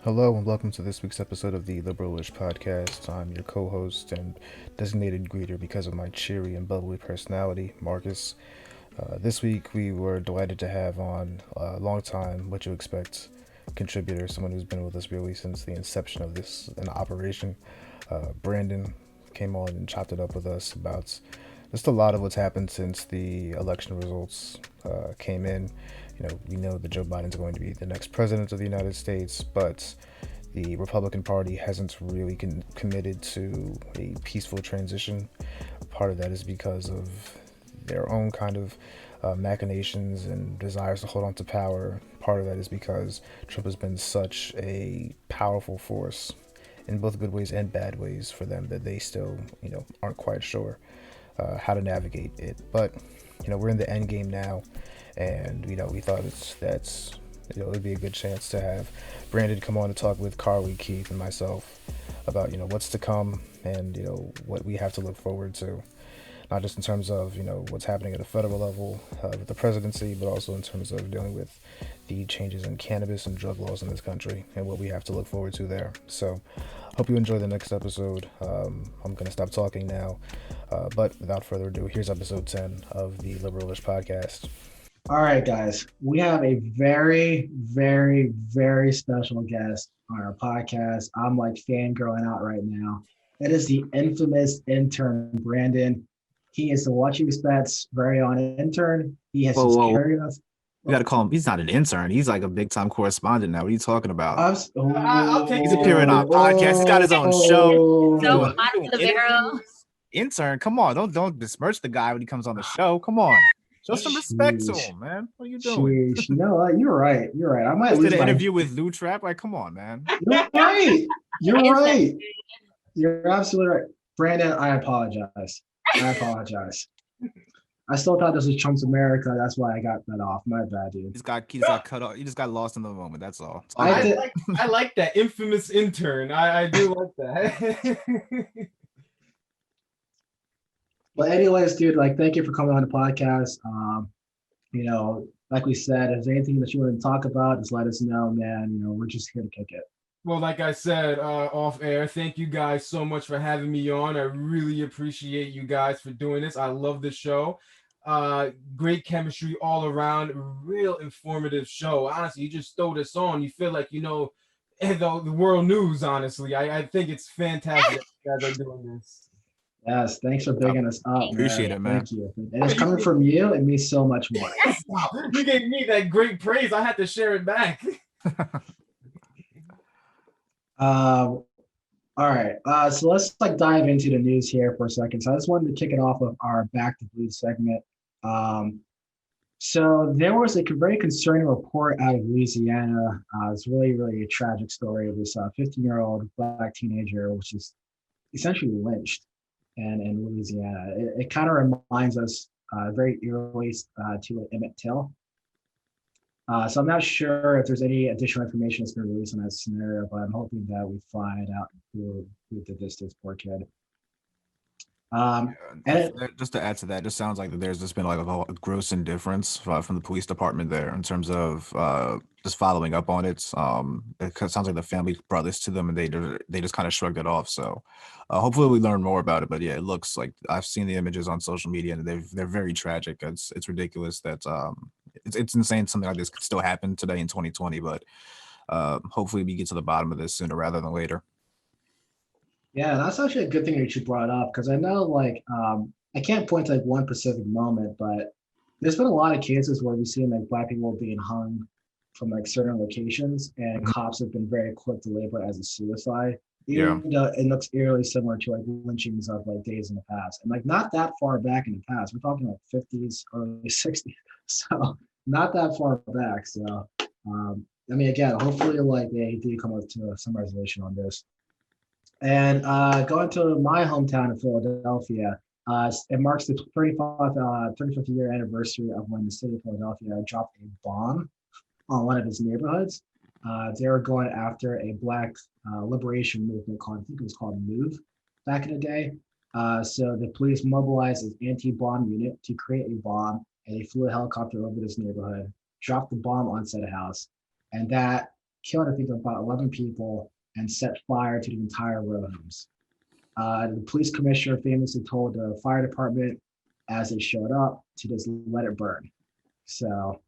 Hello and welcome to this week's episode of the Liberalish podcast. I'm your co-host and designated greeter because of my cheery and bubbly personality, Marcus. This week we were delighted to have on a long time, what you expect, contributor, someone who's been with us really since the inception of this an operation. Brandon came on and chopped it up with us about just a lot of what's happened since the election results came in. We know that Joe Biden's going to be the next president of the United States, but the Republican Party hasn't really committed to a peaceful transition. Part of that is because of their own kind of machinations and desires to hold on to power. Part of that is because Trump has been such a powerful force in both good ways and bad ways for them that they still, aren't quite sure how to navigate it. But, we're in the end game now, and, we thought it would be a good chance to have Brandon come on to talk with Carly, Keith, and myself about, what's to come and, what we have to look forward to. Not just in terms of, what's happening at a federal level with the presidency, but also in terms of dealing with the changes in cannabis and drug laws in this country and what we have to look forward to there. So, hope you enjoy the next episode. I'm going to stop talking now. But without further ado, here's episode 10 of the Liberalish podcast. All right, guys, we have a very, very, very special guest on our podcast. I'm like fangirling out right now. It is the infamous intern, Brandon. He is the What You Expect's very own intern. He has just carried us. You got to call him. He's not an intern. He's like a big time correspondent now. What are you talking about? I'll take. He's appearing on podcasts. He's got his own show. So hot to the barrel. Intern, come on! Don't besmirch the guy when he comes on the show. Come on, show some respect to him, man. What are you doing? You know what? You're right. I might lose an interview with Lou Trap. Like, come on, man. You're right. You're right. You're absolutely right, Brandon. I apologize. I still thought this was Trump's America. That's why I got that off. My bad, dude. He just got cut off. He just got lost in the moment. That's all. I like that infamous intern. I do like that. But anyways, dude, thank you for coming on the podcast. Like we said, if there's anything that you want to talk about, just let us know, man. We're just here to kick it. Well, like I said off air, thank you guys so much for having me on. I really appreciate you guys for doing this. I love the show. Great chemistry all around. Real informative show. Honestly, you just throw this on. You feel like the world news. Honestly, I think it's fantastic that you guys are doing this. Yes, thanks for bigging us up. Appreciate it, man. Thank you. And it's coming from you. It means so much more. Wow, you gave me that great praise. I had to share it back. All right. So let's dive into the news here for a second. So I just wanted to kick it off with our Back to Blue segment. So there was a very concerning report out of Louisiana. It's really, really a tragic story of this 15-year-old Black teenager, which is essentially lynched in Louisiana. It kind of reminds us very eerily to Emmit Till. So I'm not sure if there's any additional information that's been released on that scenario, but I'm hoping that we find out who did this to this poor kid. Just to add to that, just sounds like that there's just been a gross indifference from the police department there in terms of just following up on it. It sounds like the family brought this to them and they just kind of shrugged it off. So hopefully we learn more about it. But yeah, it looks like I've seen the images on social media and they're very tragic. It's ridiculous that it's insane something like this could still happen today in 2020. But hopefully we get to the bottom of this sooner rather than later. Yeah, that's actually a good thing that you brought up, because I know I can't point to one specific moment, but there's been a lot of cases where we've seen Black people being hung from certain locations, and cops have been very quick to label it as a suicide. Even though it looks eerily similar to lynchings of days in the past, and not that far back in the past. We're talking 50s, early 60s, so not that far back. So again, hopefully they do come up to some resolution on this. And going to my hometown of Philadelphia, it marks the 35th year anniversary of when the city of Philadelphia dropped a bomb on one of its neighborhoods. They were going after a Black liberation movement I think it was called MOVE back in the day. So the police mobilized an anti-bomb unit to create a bomb, and they flew a helicopter over this neighborhood, dropped the bomb on said house, and that killed, I think, about 11 people and set fire to the entire row homes. The police commissioner famously told the fire department as they showed up to just let it burn. So,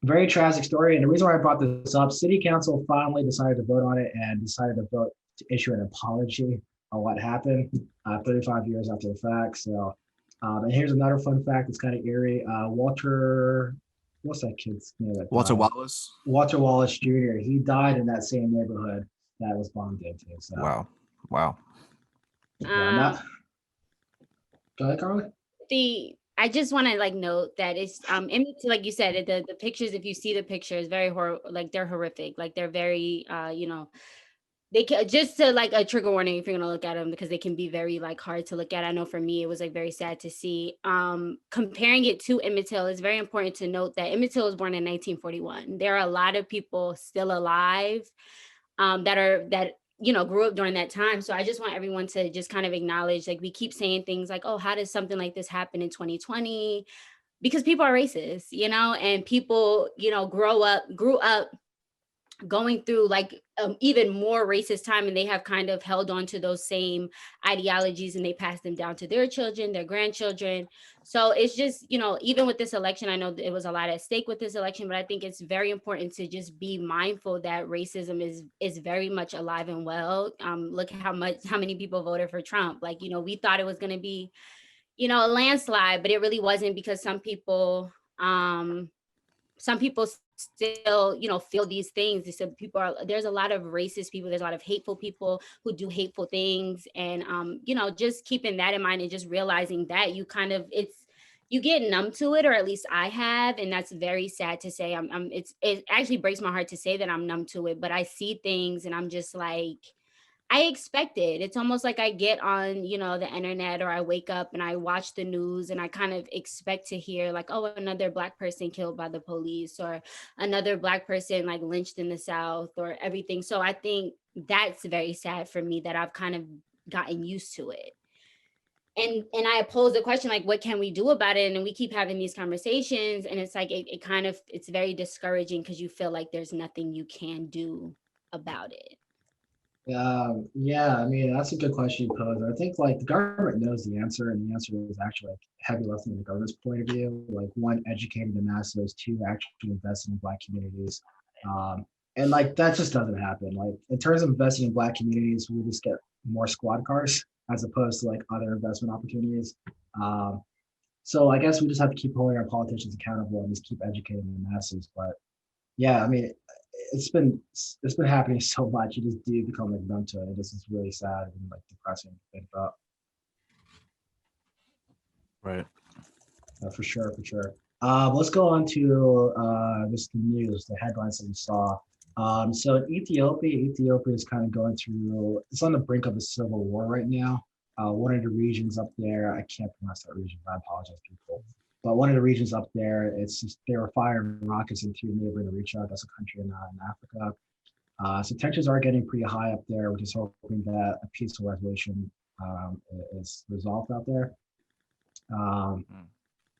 very tragic story. And the reason why I brought this up, city council finally decided to vote on it and decided to vote to issue an apology on what happened 35 years after the fact. So, and here's another fun fact. It's kind of eerie. Walter, what's that kid's name? Walter Wallace. Walter Wallace Jr. He died in that same neighborhood that was bombed into. So, Wow. Yeah, go ahead, Carly. I just want to like note that it's Emmit, like you said, the pictures, if you see the pictures, very like they're horrific, like they're very they can, just to like a trigger warning if you're gonna look at them, because they can be very like hard to look at. I know for me it was like very sad to see. Comparing it to Emmit Till, it's very important to note that Emmit Till was born in 1941. There are a lot of people still alive that grew up during that time. So I just want everyone to just kind of acknowledge, like, we keep saying things like, oh, how does something like this happen in 2020? Because people are racist, and people, grew up going through like even more racist time, and they have kind of held on to those same ideologies, and they pass them down to their children, their grandchildren. So it's just, even with this election, I know it was a lot at stake with this election, but I think it's very important to just be mindful that racism is very much alive and well. Look how many people voted for Trump. Like, we thought it was going to be, a landslide, but it really wasn't, because some people still feel these things. There's a lot of racist people, there's a lot of hateful people who do hateful things, and just keeping that in mind and just realizing that you get numb to it, or at least I have, and that's very sad to say. It actually breaks my heart to say that I'm numb to it, but I see things and I'm just like, I expect it. It's almost like I get on, the internet, or I wake up and I watch the news and I kind of expect to hear like, oh, another Black person killed by the police, or another Black person like lynched in the South, or everything. So I think that's very sad for me, that I've kind of gotten used to it. And I pose the question, like, what can we do about it? And we keep having these conversations, and it's like, it's very discouraging, because you feel like there's nothing you can do about it. Yeah, I mean, that's a good question you pose. I think like the government knows the answer, and the answer is actually like heavy lifting from the government's point of view. Like, one, educating the masses; two, actually investing in Black communities. And like that just doesn't happen. Like, in terms of investing in Black communities, we just get more squad cars as opposed to like other investment opportunities. So I guess we just have to keep holding our politicians accountable and just keep educating the masses. But yeah, I mean, it's been happening so much. You just do become like numb to it. This is really sad and like depressing to think about. Right. For sure. Let's go on to this news, the headlines that we saw. So in Ethiopia is kind of going through, it's on the brink of a civil war right now. One of the regions up there, I can't pronounce that region, I apologize, people. But one of the regions up there, they were firing rockets into neighboring Eritrea. That's a country in Africa. So tensions are getting pretty high up there, which is hoping that a peaceful resolution is resolved out there.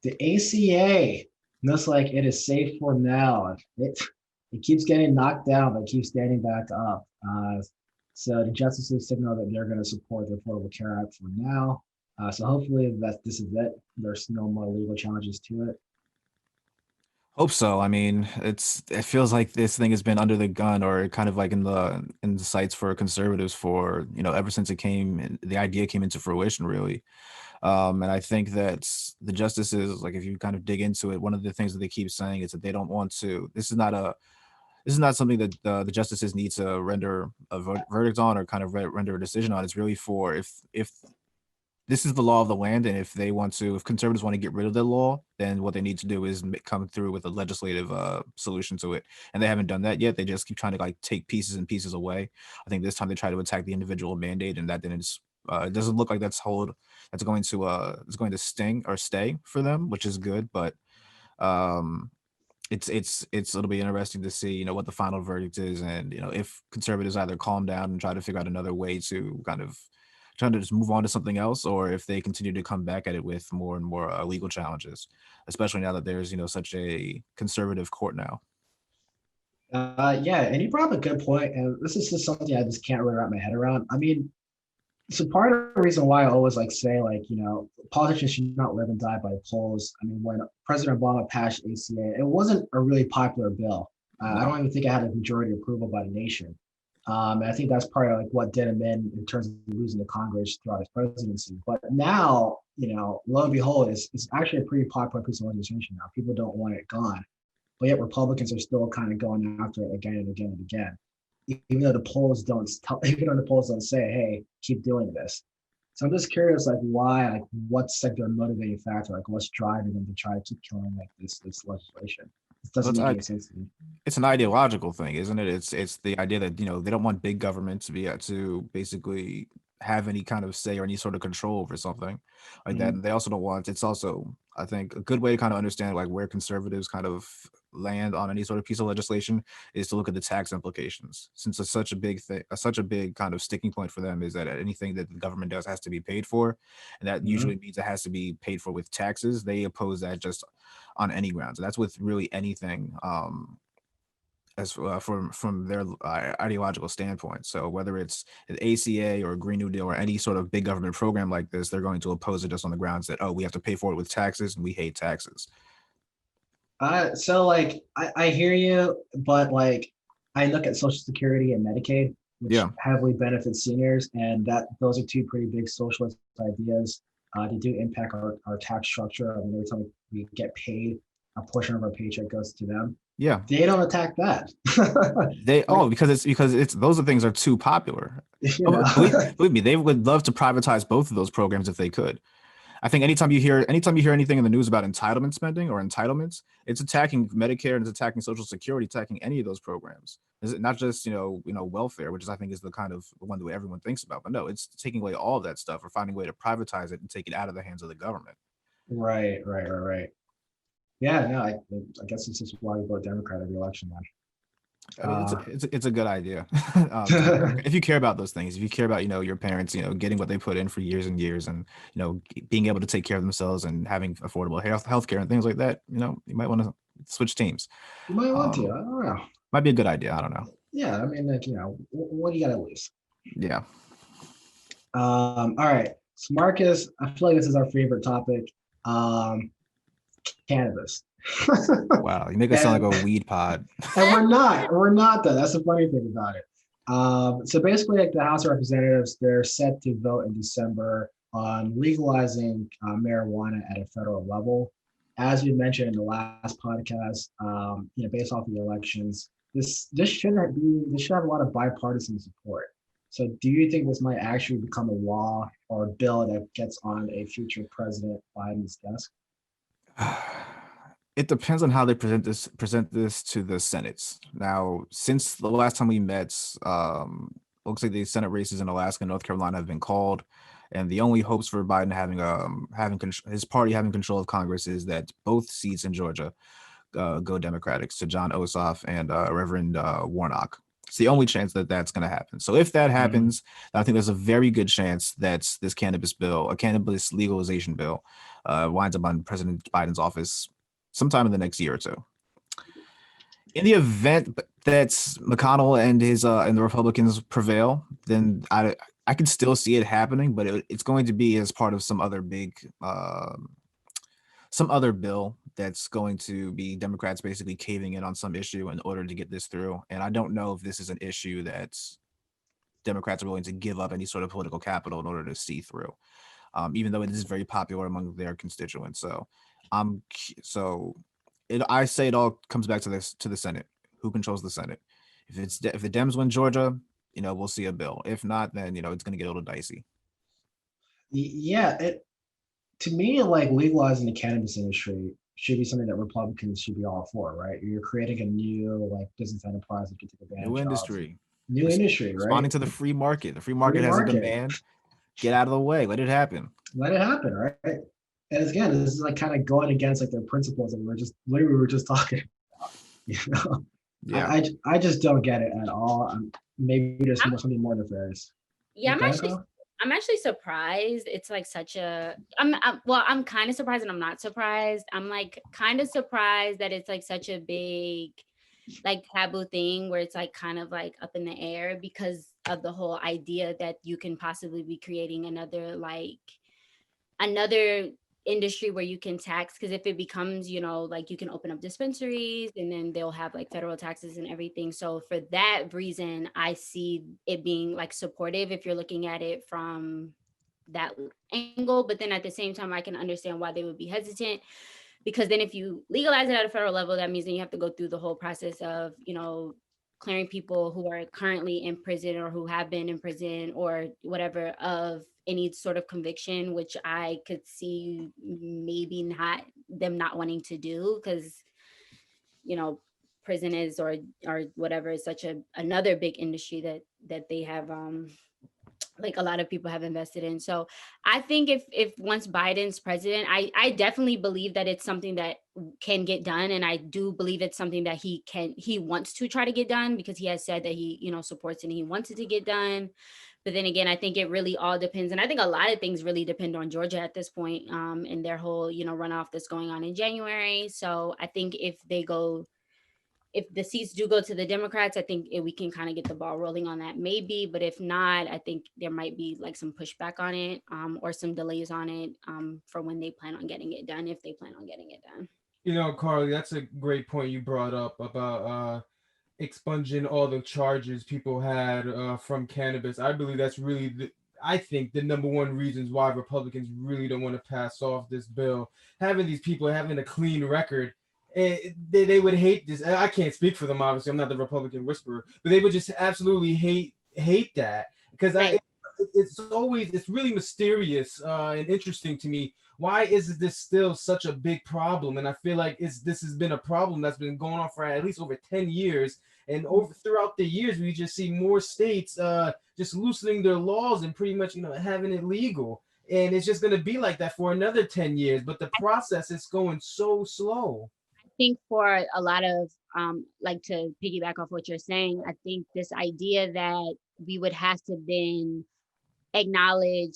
The ACA looks like it is safe for now. It keeps getting knocked down, but keeps standing back up. So the justices signal that they're going to support the Affordable Care Act for now. So hopefully this is it. There's no more legal challenges to it. Hope so. I mean, it feels like this thing has been under the gun, or kind of like in the sights for conservatives for, ever since the idea came into fruition, really. And I think that the justices, like, if you kind of dig into it, one of the things that they keep saying is that they don't want to. This is not something that the justices need to render a verdict on, or kind of render a decision on. It's really for if this is the law of the land, and if conservatives want to get rid of the law, then what they need to do is come through with a legislative solution to it. And they haven't done that yet. They just keep trying to like take pieces and pieces away. I think this time they try to attack the individual mandate, and that didn't. It doesn't look like that's going to sting or stay for them, which is good. But it'll be interesting to see, what the final verdict is, and if conservatives either calm down and try to figure out another way to kind of trying to just move on to something else, or if they continue to come back at it with more and more legal challenges, especially now that there's such a conservative court now. Yeah, and you brought up a good point, and this is just something I just can't really wrap my head around. I mean, so part of the reason why I always like say like politicians should not live and die by polls. I mean, when President Obama passed ACA, it wasn't a really popular bill. I No. don't even think it had a majority approval by the nation. And I think that's part of like what did him in terms of losing the Congress throughout his presidency. But now, lo and behold, it's actually a pretty popular piece of legislation now. People don't want it gone, but yet Republicans are still kind of going after it again and again and again, even though the polls don't tell, even though the polls don't say, "Hey, keep doing this." So I'm just curious, like, why, like, what's like their motivating factor, like, what's driving them to try to keep killing like this legislation? It Well, doesn't make any sense to me. it's an ideological thing, isn't it? It's the idea that they don't want big government to be to basically have any kind of say or any sort of control over something like that. Mhm. And they also don't want. It's also, I think, a good way to kind of understand like where conservatives kind of land on any sort of piece of legislation is to look at the tax implications. Since it's such a big thing, such a big kind of sticking point for them is that anything that the government does has to be paid for, and that Mhm. usually means it has to be paid for with taxes. They oppose that just on any grounds. And that's with really anything. As from their ideological standpoint. So whether it's an ACA or a Green New Deal or any sort of big government program like this, they're going to oppose it just on the grounds that, oh, we have to pay for it with taxes and we hate taxes. So like I hear you, but like I look at Social Security and Medicaid, which Yeah. heavily benefits seniors, and that those are two pretty big socialist ideas. They do impact our tax structure. I mean, every time we get paid, a portion of our paycheck goes to them. Yeah. They don't attack that. Because it's those are things are too popular. you Oh, know. believe me, they would love to privatize both of those programs if they could. I think anytime you hear anything in the news about entitlement spending or entitlements, it's attacking Medicare and it's attacking Social Security, attacking any of those programs. Is it not just welfare, which is I think is the kind of the one that everyone thinks about, but no, it's taking away all of that stuff or finding a way to privatize it and take it out of the hands of the government. Right. Yeah, no, I guess it's just why we vote Democrat every election then. I mean, it's Uh, a, it's a, it's a good idea. If you care about those things, if you care about your parents, getting what they put in for years and years, and being able to take care of themselves and having affordable healthcare and things like that, you might want to switch teams. you might want to. I Um, don't know. might be a good idea. I don't know. Yeah, I mean, like, what do you got to lose? Yeah. All right. So Marcus, I feel like this is our favorite topic. Um, Cannabis. Wow. You make us sound like a weed pod. And we're not though. That's the funny thing about it. So basically, like the House of Representatives, they're set to vote in December on legalizing marijuana at a federal level. As we mentioned in the last podcast, based off the elections, this should have a lot of bipartisan support. So, do you think this might actually become a law or a bill that gets on a future President Biden's desk? It depends on how they present this to the Senates. Now, since the last time we met, looks like the Senate races in Alaska and North Carolina have been called, and the only hopes for Biden having his party having control of Congress is that both seats in Georgia go Democratic to John Ossoff and Reverend Warnock. It's the only chance that that's going to happen. So if that happens, I think there's a very good chance that this cannabis bill, a cannabis legalization bill, winds up on President Biden's office sometime in the next year or two. In the event that McConnell and his and the Republicans prevail, then I can still see it happening, but it's going to be as part of some other bill that's going to be Democrats basically caving in on some issue in order to get this through. And I don't know if this is an issue that Democrats are willing to give up any sort of political capital in order to see through, even though it is very popular among their constituents. So, I say it all comes back to the Senate. Who controls the Senate? If the Dems win Georgia, we'll see a bill. If not, then it's going to get a little dicey. Yeah, to me, like legalizing the cannabis industry should be something that Republicans should be all for, right? You're creating a new like business enterprise that can take advantage New of industry. new industry, Responding right? to the free market. The free Free market has a market. demand. Get out of the way. Let it happen. Let it happen, right? And again, this is like kind of going against like their principles that we were just talking about. Yeah. I just don't get it at all. Maybe there's something more nefarious. Yeah, Okay, I'm actually surprised. It's like such a I'm kind of surprised and I'm not surprised. I'm like kind of surprised that it's like such a big like taboo thing where it's like kind of like up in the air because of the whole idea that you can possibly be creating another industry where you can tax, because if it becomes, you know, like you can open up dispensaries and then they'll have like federal taxes and everything. So for that reason, I see it being like supportive if you're looking at it from that angle. But then at the same time, I can understand why they would be hesitant, because then if you legalize it at a federal level, that means then you have to go through the whole process of, you know, clearing people who are currently in prison or who have been in prison or whatever of any sort of conviction, which I could see maybe not them not wanting to do, because, you know, prison is or whatever is such another big industry that they have like a lot of people have invested in. So I think if once Biden's president, I definitely believe that it's something that can get done. And I do believe it's something that he wants to try to get done, because he has said that he, you know, supports it and he wants it to get done. But then again, I think it really all depends. And I think a lot of things really depend on Georgia at this point, and their whole, you know, runoff that's going on in January. So I think if the seats do go to the Democrats, I think we can kind of get the ball rolling on that maybe. But if not, I think there might be like some pushback on it, or some delays on it, for when they plan on getting it done, if they plan on getting it done. You know, Carly, that's a great point you brought up about expunging all the charges people had from cannabis. I believe that's really I think the number one reasons why Republicans really don't want to pass off this bill. Having these people having a clean record, they would hate this. I can't speak for them, obviously. I'm not the Republican whisperer, but they would just absolutely hate that, because Right. it's really mysterious and interesting to me. Why is this still such a big problem? And I feel like this has been a problem that's been going on for at least over 10 years. And over throughout the years, we just see more states just loosening their laws and pretty much, you know, having it legal. And it's just going to be like that for another 10 years. But the process is going so slow. I think for a lot of like to piggyback off what you're saying, I think this idea that we would have to then acknowledge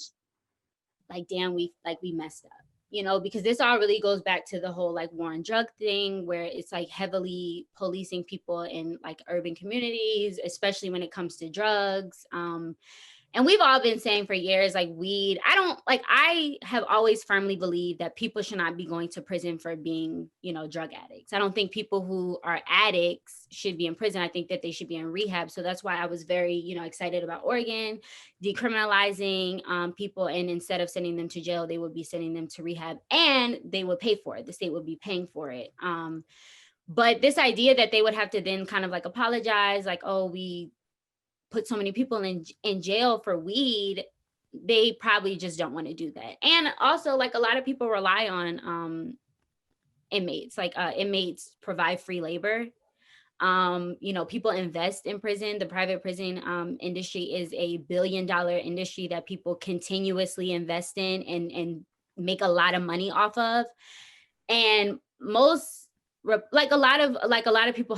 like, damn, we messed up, you know, because this all really goes back to the whole like war on drug thing, where it's like heavily policing people in like urban communities, especially when it comes to drugs. And we've all been saying for years, like weed, I have always firmly believed that people should not be going to prison for being, you know, drug addicts. I don't think people who are addicts should be in prison. I think that they should be in rehab. So that's why I was very, you know, excited about Oregon decriminalizing people. And instead of sending them to jail, they would be sending them to rehab and they would pay for it. The state would be paying for it. But this idea that they would have to then kind of like apologize, like, oh, we put so many people in jail for weed, they probably just don't want to do that. And also, like, a lot of people rely on inmates, like inmates provide free labor. You know, people invest in prison. The private prison industry is a $1 billion industry that people continuously invest in and make a lot of money off of. And most like a lot of people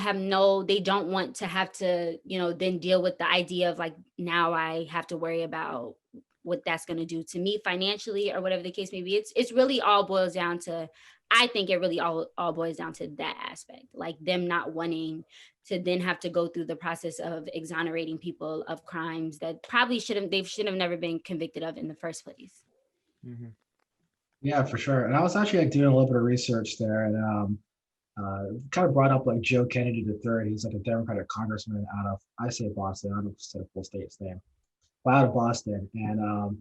they don't want to have to, you know, then deal with the idea of like, now I have to worry about what that's going to do to me financially or whatever the case may be. It's really all boils down to, I think it really all boils down to that aspect, like them not wanting to then have to go through the process of exonerating people of crimes that probably should have never been convicted of in the first place. Mm-hmm. Yeah, for sure. And I was actually like doing a little bit of research there, and kind of brought up like Joe Kennedy III. He's like a Democratic congressman out of, I say Boston, I don't say the full state's name, but out of Boston. And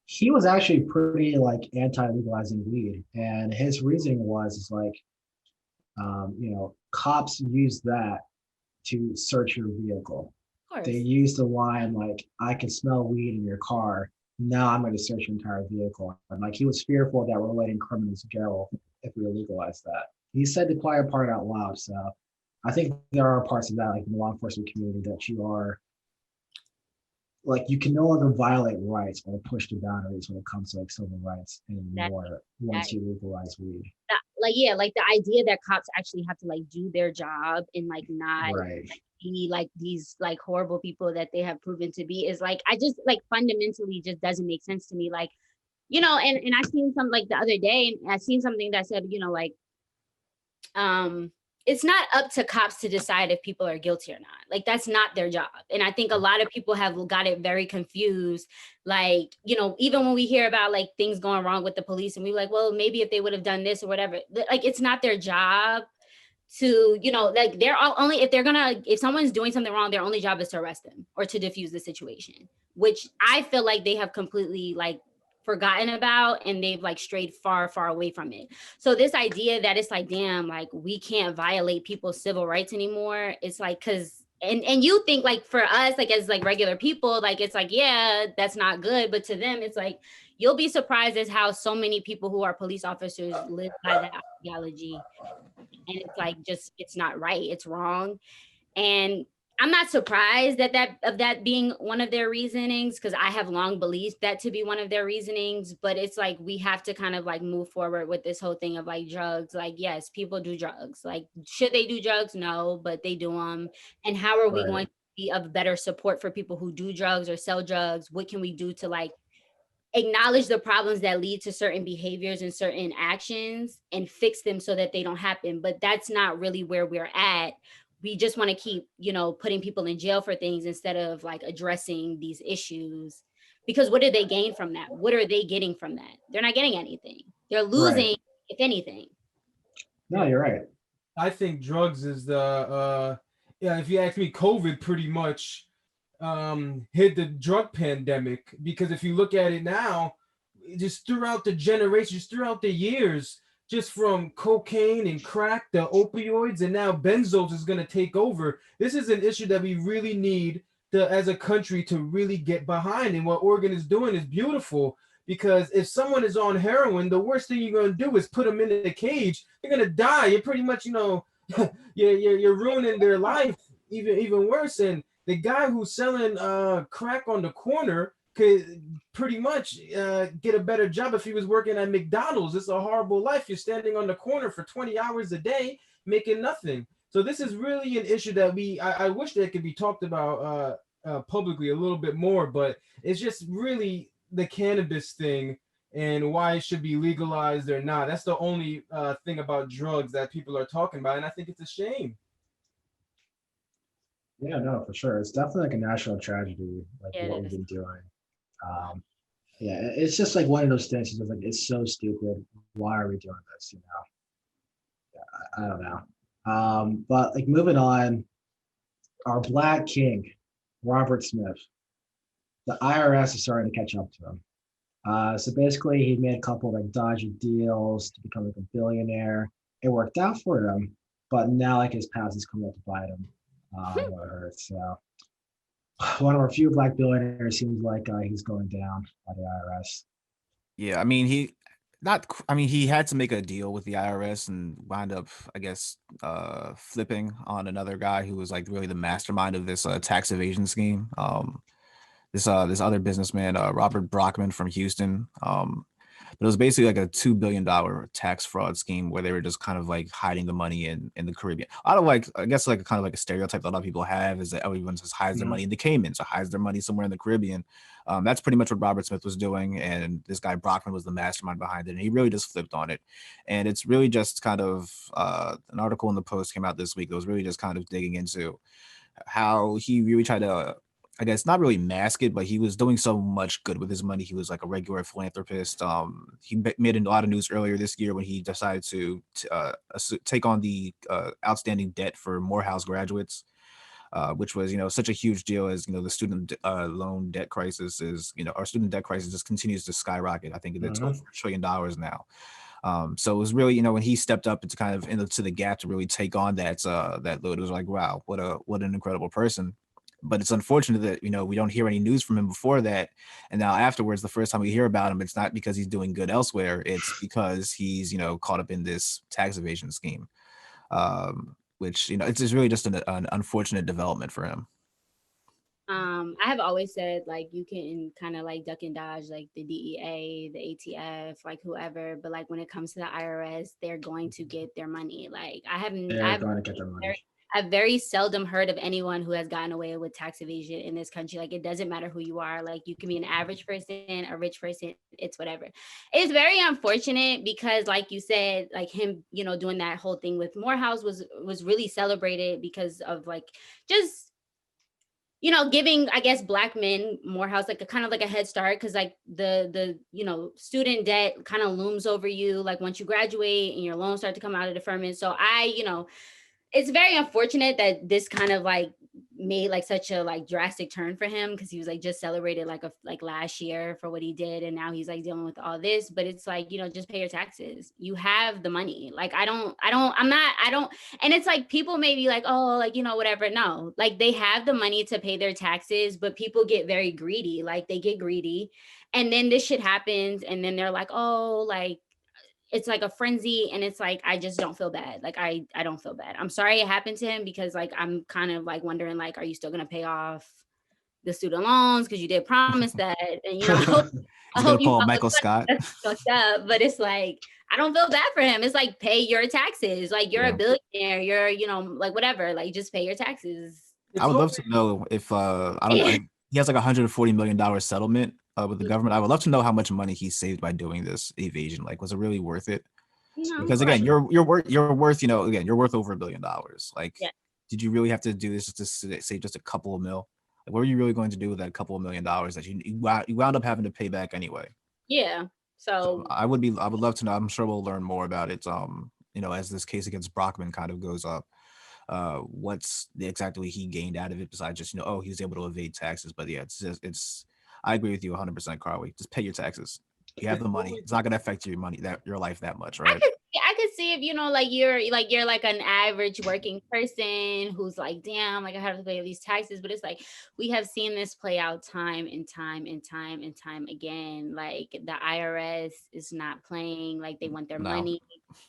he was actually pretty like anti-legalizing weed. And his reasoning was is like, you know, cops use that to search your vehicle. Of course. They use the line like, I can smell weed in your car. Now I'm going to search your entire vehicle. And like he was fearful that we're letting criminals go if we legalize that. He said the quiet part out loud. So I think there are parts of that, like in the law enforcement community, that you are like, you can no longer violate rights or push the boundaries when it comes to like civil rights anymore once you legalize weed. Like the idea that cops actually have to like do their job and like not right. be like these like horrible people that they have proven to be is like, I just like fundamentally just doesn't make sense to me. Like, you know, and I seen some like the other day, and I seen something that said, you know, like, it's not up to cops to decide if people are guilty or not. Like, that's not their job. And I think a lot of people have got it very confused. Like, you know, even when we hear about like things going wrong with the police and we're like, well, maybe if they would have done this or whatever, like, it's not their job to, you know, like, they're all only, if someone's doing something wrong, their only job is to arrest them or to diffuse the situation, which I feel like they have completely like forgotten about, and they've like strayed far, far away from it. So this idea that it's like, damn, like we can't violate people's civil rights anymore. It's like, cause and you think like for us, like as like regular people, like it's like, yeah, that's not good. But to them, it's like, you'll be surprised as how so many people who are police officers live by that ideology. And it's like, just, it's not right. It's wrong. And I'm not surprised that being one of their reasonings, because I have long believed that to be one of their reasonings. But it's like, we have to kind of like move forward with this whole thing of like drugs. Like, yes, people do drugs. Like, should they do drugs? No, but they do them. And how are we going to be of better support for people who do drugs or sell drugs? What can we do to like acknowledge the problems that lead to certain behaviors and certain actions and fix them so that they don't happen? But that's not really where we're at. We just want to keep, you know, putting people in jail for things instead of like addressing these issues. Because what do they gain from that? What are they getting from that? They're not getting anything. They're losing, if anything. No, you're right. I think drugs is the yeah, if you ask me, COVID pretty much hit the drug pandemic, because if you look at it now, just throughout the generations, throughout the years, just from cocaine and crack, the opioids, and now benzos is going to take over. This is an issue that we really need to, as a country, to really get behind. And what Oregon is doing is beautiful, because if someone is on heroin, the worst thing you're going to do is put them in a cage. They're going to die. You're pretty much, you know, you're ruining their life even worse. And the guy who's selling crack on the corner could pretty much get a better job if he was working at McDonald's. It's a horrible life. You're standing on the corner for 20 hours a day making nothing. So this is really an issue that I wish that could be talked about publicly a little bit more, but it's just really the cannabis thing and why it should be legalized or not. That's the only thing about drugs that people are talking about, and I think it's a shame. Yeah, no, for sure. It's definitely like a national tragedy, like Yeah, what we've been doing. Yeah, it's just like one of those things. It's just like, it's so stupid. Why are we doing this? You know, yeah, I don't know. But like moving on, our Black King, Robert Smith, the IRS is starting to catch up to him. So basically, he made a couple of like dodgy deals to become like a billionaire. It worked out for him, but now like his past is coming up to bite him. What hurts. So one of our few Black billionaires seems like he's going down by the IRS. Yeah, I mean, he had to make a deal with the IRS and wound up, I guess, flipping on another guy who was like really the mastermind of this tax evasion scheme. This other businessman, Robert Brockman from Houston. But it was basically like a $2 billion tax fraud scheme where they were just kind of like hiding the money in the Caribbean. I don't like, I guess, like a kind of like a stereotype that a lot of people have is that everyone just hides their money in the Caymans or hides their money somewhere in the Caribbean. That's pretty much what Robert Smith was doing. And this guy Brockman was the mastermind behind it. And he really just flipped on it. And it's really just kind of an article in the Post came out this week that was really just kind of digging into how he really tried to, I guess, not really mask it, but he was doing so much good with his money. He was like a regular philanthropist. He made a lot of news earlier this year when he decided to take on the outstanding debt for Morehouse graduates, which was, such a huge deal as, the student loan debt crisis is, our student debt crisis just continues to skyrocket. I think it's over $1 trillion now. So it was really, when he stepped up into kind of into the gap to really take on that load, it was like, wow, what an incredible person. But it's unfortunate that, we don't hear any news from him before that. And now afterwards, the first time we hear about him, it's not because he's doing good elsewhere. It's because he's, caught up in this tax evasion scheme, which, it's just really just an unfortunate development for him. I have always said like you can kind of like duck and dodge like the DEA, the ATF, like whoever, but like when it comes to the IRS, they're going to get their money. Like I They're going to get their money. I've very seldom heard of anyone who has gotten away with tax evasion in this country. Like, it doesn't matter who you are. Like, you can be an average person, a rich person, it's whatever. It's very unfortunate because, like you said, like him, you know, doing that whole thing with Morehouse was really celebrated because of like just, you know, giving, I guess, Black men Morehouse like a kind of like a head start, because like the you know, student debt kind of looms over you like once you graduate and your loans start to come out of deferment. So you know, it's very unfortunate that this kind of like made like such a like drastic turn for him, because he was like just celebrated like last year for what he did, and now he's like dealing with all this. But it's like, you know, just pay your taxes. You have the money. Like I don't, and it's like people may be like, oh, like, you know, whatever. No, like they have the money to pay their taxes, but people get very greedy. Like they get greedy, and then this shit happens, and then they're like, oh, like it's like a frenzy, and it's like I just don't feel bad. Like I don't feel bad. I'm sorry it happened to him, because like I'm kind of like wondering, like, are you still gonna pay off the student loans, because you did promise that? And you know, I He's gonna hope you pull a follow Michael through. Scott. That's fucked up. But it's like I don't feel bad for him. It's like, pay your taxes. Like you're Yeah. a billionaire, you're, you know, like whatever, like just pay your taxes. I would love to know if I don't know. He has like $140 million settlement with the government. I would love to know how much money he saved by doing this evasion. Like, was it really worth it? You know, Because again, you're worth, you know, again, you're worth over $1 billion. Like, yeah. did you really have to do this just to save just a couple of mil? Like, what are you really going to do with that couple of $1 million that you wound up having to pay back anyway? Yeah. So So I would love to know. I'm sure we'll learn more about it. You know, as this case against Brockman kind of goes up. What's exactly he gained out of it besides just, you know, oh, he was able to evade taxes. But yeah, it's I agree with you 100%, Carly. Just pay your taxes. You have the money. It's not going to affect your life that much, right? I could see if, you know, like you're like an average working person who's like, damn, like I have to pay these taxes. But it's like we have seen this play out time and time and time and time again. Like the IRS is not playing, like they want their No. money.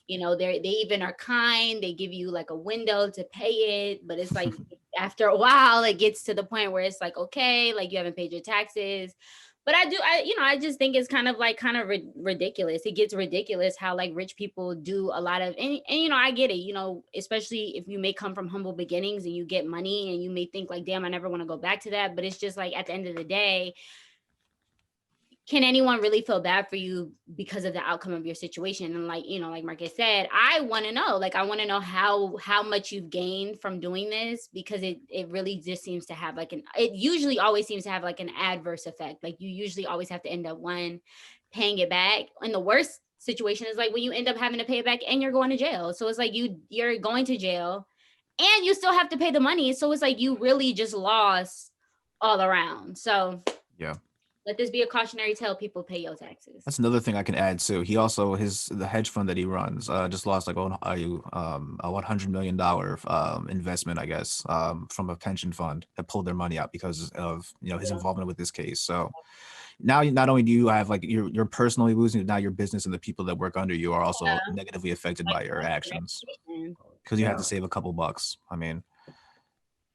You know, they even are kind. They give you like a window to pay it, but it's like after a while, it gets to the point where it's like, okay, like you haven't paid your taxes. But I just think it's kind of ridiculous. It gets ridiculous how like rich people do a lot of, and you know, I get it, you know, especially if you may come from humble beginnings and you get money and you may think like, damn, I never want to go back to that. But it's just like, at the end of the day, can anyone really feel bad for you because of the outcome of your situation? And like, you know, like Marcus said, I want to know, like, I want to know how much you've gained from doing this, because it really just seems to have like it usually always seems to have like an adverse effect. Like you usually always have to end up paying it back. And the worst situation is like when you end up having to pay it back and you're going to jail. So it's like you're going to jail and you still have to pay the money. So it's like you really just lost all around. So yeah. Let this be a cautionary tale. People, pay your taxes. That's another thing I can add too. He also the hedge fund that he runs just lost like a $100 million investment, I guess, from a pension fund that pulled their money out because of, you know, his involvement with this case. So now not only do you have like you're personally losing, now your business and the people that work under you are also negatively affected by your actions because you have to save a couple bucks. I mean,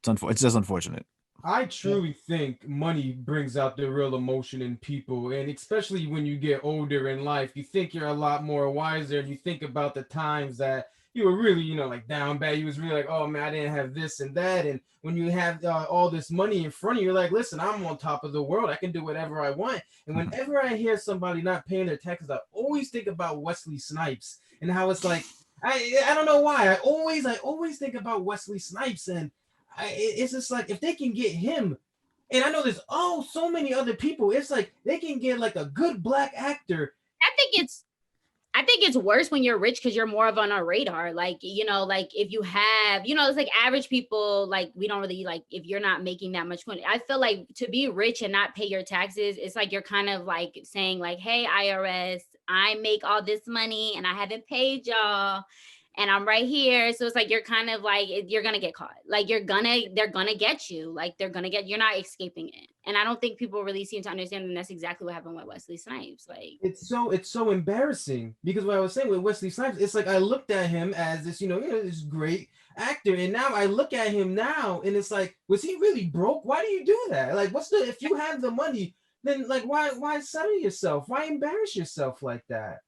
it's just unfortunate. I truly think money brings out the real emotion in people, and especially when you get older in life, you think you're a lot more wiser, and you think about the times that you were really, you know, like down bad. You was really like, oh man, I didn't have this and that, and when you have all this money in front of you, you're like, listen, I'm on top of the world. I can do whatever I want. And whenever I hear somebody not paying their taxes, I always think about Wesley Snipes and how it's like, I don't know why. I always think about Wesley Snipes, and it's just like if they can get him, and I know there's so many other people. It's like they can get like a good black actor. I think it's worse when you're rich because you're more of on our radar. Like, you know, like if you have, you know, it's like average people, like we don't really like if you're not making that much money. I feel like to be rich and not pay your taxes, it's like you're kind of like saying like, hey, IRS, I make all this money and I haven't paid y'all. And I'm right here. So it's like, you're kind of like, you're going to get caught. Like they're going to get you. Like you're not escaping it. And I don't think people really seem to understand. And that's exactly what happened with Wesley Snipes. Like it's so embarrassing because what I was saying with Wesley Snipes, it's like, I looked at him as this, you know, this great actor. And now I look at him now and it's like, was he really broke? Why do you do that? Like, if you have the money, then like, why settle yourself? Why embarrass yourself like that?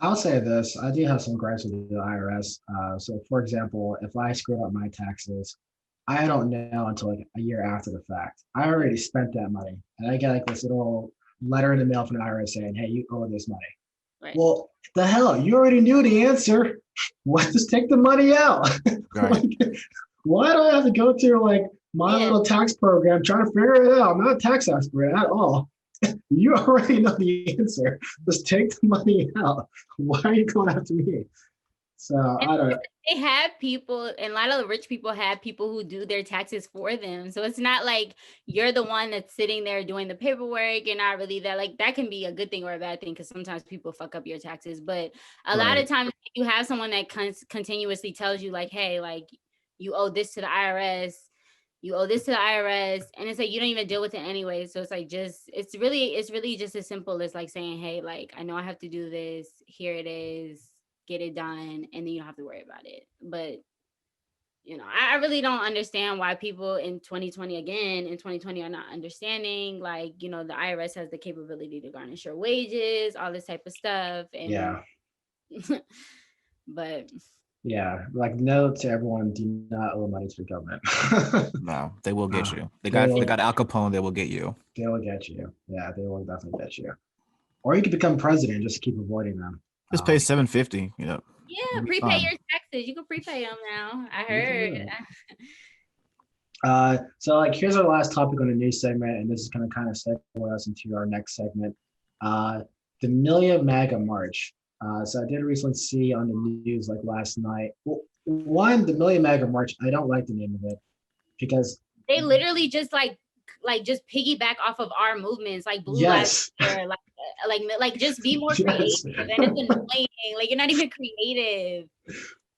I'll say this. I do have some gripes with the IRS. So, for example, if I screwed up my taxes, I don't know until like a year after the fact. I already spent that money, and I get like this little letter in the mail from the IRS saying, "Hey, you owe this money." Right. Well, the hell, you already knew the answer. Why just take the money out? Right. Like, why do I have to go through like my Yeah. little tax program trying to figure it out? I'm not a tax expert at all. You already know the answer. Just take the money out. Why are you going after me? So And I don't. they have people, and a lot of the rich people have people who do their taxes for them. So it's not like you're the one that's sitting there doing the paperwork. You're not really that. Like that can be a good thing or a bad thing because sometimes people fuck up your taxes. But a lot of Right. times you have someone that continuously tells you like, hey, like you owe this to the IRS. You owe this to the IRS, and it's like you don't even deal with it anyway. So it's like it's really just as simple as like saying, hey, like I know I have to do this. Here it is, get it done, and then you don't have to worry about it. But I really don't understand why people in 2020 are not understanding. Like, the IRS has the capability to garnish your wages, all this type of stuff, and Yeah. but Yeah. Like no to everyone. Do not owe money to the government. No, they will get you. They they got Al Capone. They will get you. will get you. Yeah, they will definitely get you. Or you could become president just to keep avoiding them. Just pay $750. yeah, You'll be prepay fine. your taxes. You can prepay them now. I You can heard. do So like here's our last topic on the news segment, and this is going to kind of segue us into our next segment. The Million MAGA March. So I did recently see on the news like last night. Well, one, the Million MAGA March. I don't like the name of it because They literally just like just piggyback off of our movements, like Blue yes, Lives Matter, like just be more yes. creative. And it's annoying. Like you're not even creative.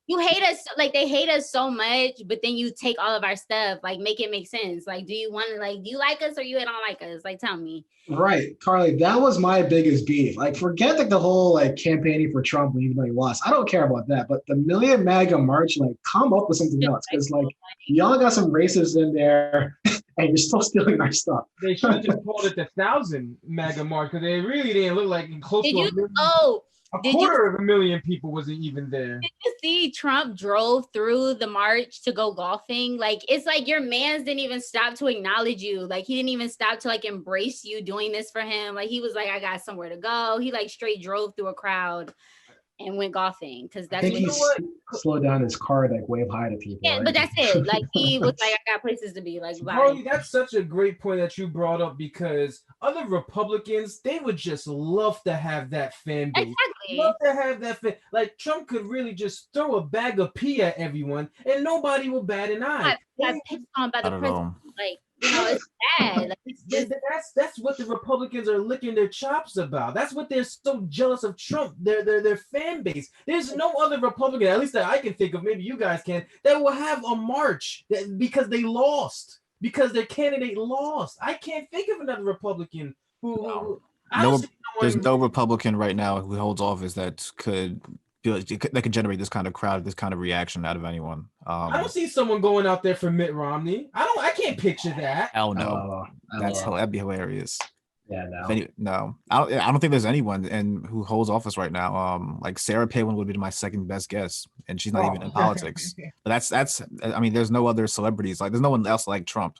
You hate us, like they hate us so much, but then you take all of our stuff, like make it make sense. Like, do you like us or you don't like us? Like, tell me. Right, Carly, that was my biggest beef. Like, forget like the whole like campaigning for Trump, even though he lost. I don't care about that. But the Million MAGA March, like, come up with something else because like y'all got some racists in there, and you're still stealing our stuff. They should have just called it the 1,000 MAGA March because they really didn't look like close Did to you? a million. A Did you quarter of a million people wasn't even there. Did you see Trump drove through the march to go golfing? Like, it's like your mans didn't even stop to acknowledge you. Like, he didn't even stop to like embrace you doing this for him. Like, he was like, I got somewhere to go. He like straight drove through a crowd and went golfing because I that's think what he slowed down his car, like wave hi to people. yeah, Right? but that's it. Like, he was like, I got places to be. Like, Carly, bye. that's such a great point that you brought up because other Republicans, they would just love to have that fan base. Exactly. Love to have that fan. Like Trump could really just throw a bag of pee at everyone and nobody will bat an eye. Got pissed on by the Not at president. all. Like, it's bad. Like, it's just That's what the Republicans are licking their chops about. That's what they're so jealous of Trump, their fan base. There's no other Republican, at least that I can think of, maybe you guys can, that will have a march because they lost, because their candidate lost. I can't think of another Republican who There's no Republican right now who holds office that could generate this kind of crowd, this kind of reaction out of anyone. I don't see someone going out there for Mitt Romney. I can't picture that. Hell no. That'd be hilarious. Yeah, no. No, I don't think there's anyone who holds office right now. Like Sarah Palin would be my second best guess, and she's not even in politics. But that's. I mean, there's no other celebrities. Like, there's no one else like Trump.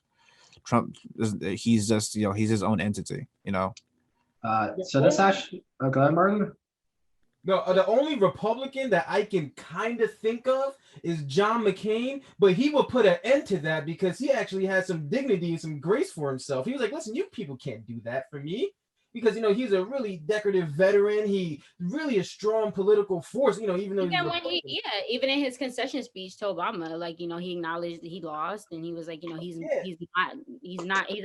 Trump, he's just he's his own entity. So that's actually. Oh, go ahead, Martin. No, the only Republican that I can kind of think of is John McCain, but he will put an end to that because he actually has some dignity and some grace for himself. He was like, listen, you people can't do that for me because, he's a really decorative veteran. He really a strong political force, even though even in his concession speech to Obama, like, he acknowledged that he lost and he was like, he's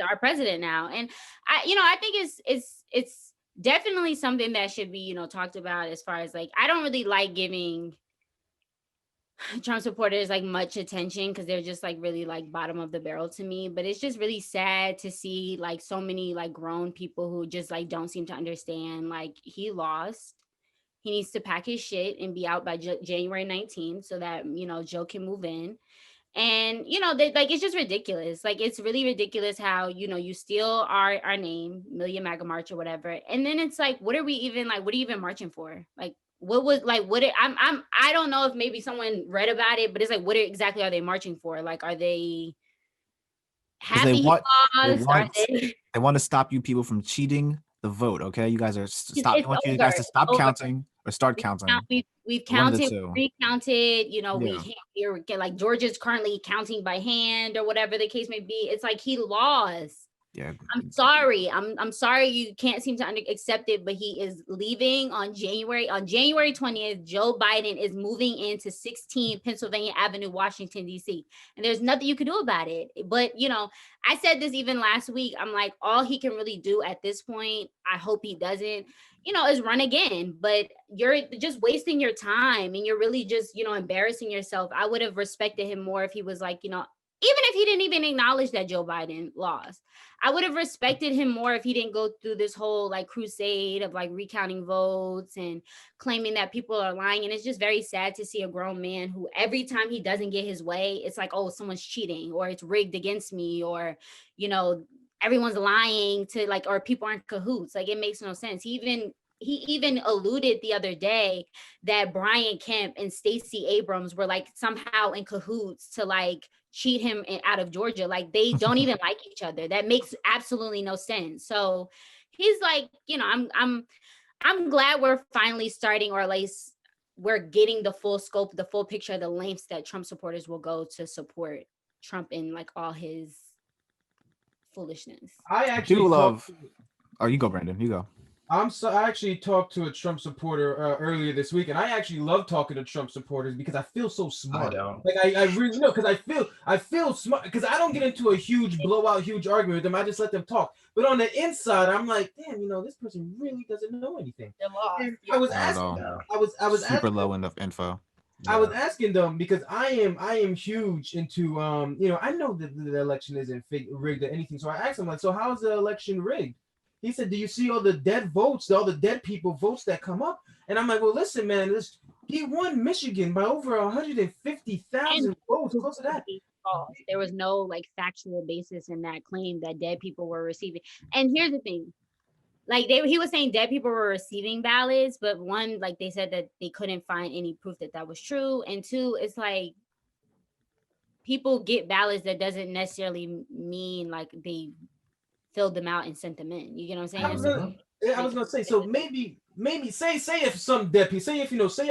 our president now. And I think it's definitely something that should be, talked about as far as like, I don't really like giving Trump supporters like much attention because they're just like really like bottom of the barrel to me. But it's just really sad to see like so many like grown people who just like don't seem to understand like he lost. He needs to pack his shit and be out by January 19th so that, Joe can move in. And, like, it's just ridiculous. Like, it's really ridiculous how, you steal our name, Million MAGA March or whatever. And then it's like, what are you even marching for? Like, what was like what it, I don't know if maybe someone read about it, but it's like what exactly are they marching for? Like, are they happy he lost? Are they they want to stop you people from cheating the vote. Okay, you guys are stop. I it's want you over. guys to stop Over. counting or start counting. We've One of the counted, two. recounted, you know, Yeah. we're like Georgia's currently counting by hand or whatever the case may be. It's like he lost. Yeah. I'm sorry. I'm sorry you can't seem to accept it, but he is leaving on January 20th. Joe Biden is moving into 16 Pennsylvania Avenue, Washington, D.C. And there's nothing you can do about it. But, you know, I said this even last week. I'm like, all he can really do at this point, I hope he doesn't, you know, is run again. But you're just wasting your time and you're really just, you know, embarrassing yourself. I would have respected him more if he was like, you know, even if he didn't even acknowledge that Joe Biden lost. I would have respected him more if he didn't go through this whole like crusade of like recounting votes and claiming that people are lying. And it's just very sad to see a grown man who every time he doesn't get his way, it's like, oh, someone's cheating or it's rigged against me or, you know, everyone's lying to like, or people aren't cahoots. Like it makes no sense. He even alluded the other day that Brian Kemp and Stacey Abrams were like somehow in cahoots to like cheat him out of Georgia. Like they don't even like each other. That makes absolutely no sense. So he's like, you know, I'm glad we're finally starting, or at least we're getting the full scope, the full picture of the lengths that Trump supporters will go to support Trump in like all his foolishness. I actually do love. Oh, you go, Brandon. You go. I actually talked to a Trump supporter earlier this week, and I actually love talking to Trump supporters because I feel so smart. I don't. Like I really know, because I feel smart because I don't get into a huge blowout, huge argument with them. I just let them talk. But on the inside, I'm like, damn, you know, this person really doesn't know anything. And I was asking, I was super asking, low enough info. I was asking them because I am huge into you know, I know that the election isn't rigged or anything. So I asked him like, so how is the election rigged? He said, do you see all the dead votes, all the dead people votes that come up? And I'm like, well, listen, man, he won Michigan by over 150,000 votes, close to that. There was no like factual basis in that claim that dead people were receiving. And here's the thing, like he was saying dead people were receiving ballots, but one, like they said that they couldn't find any proof that that was true. And two, it's like people get ballots that doesn't necessarily mean like they filled them out and sent them in. You get what I'm saying? I was gonna say, so maybe say if some dead people, say if you know, say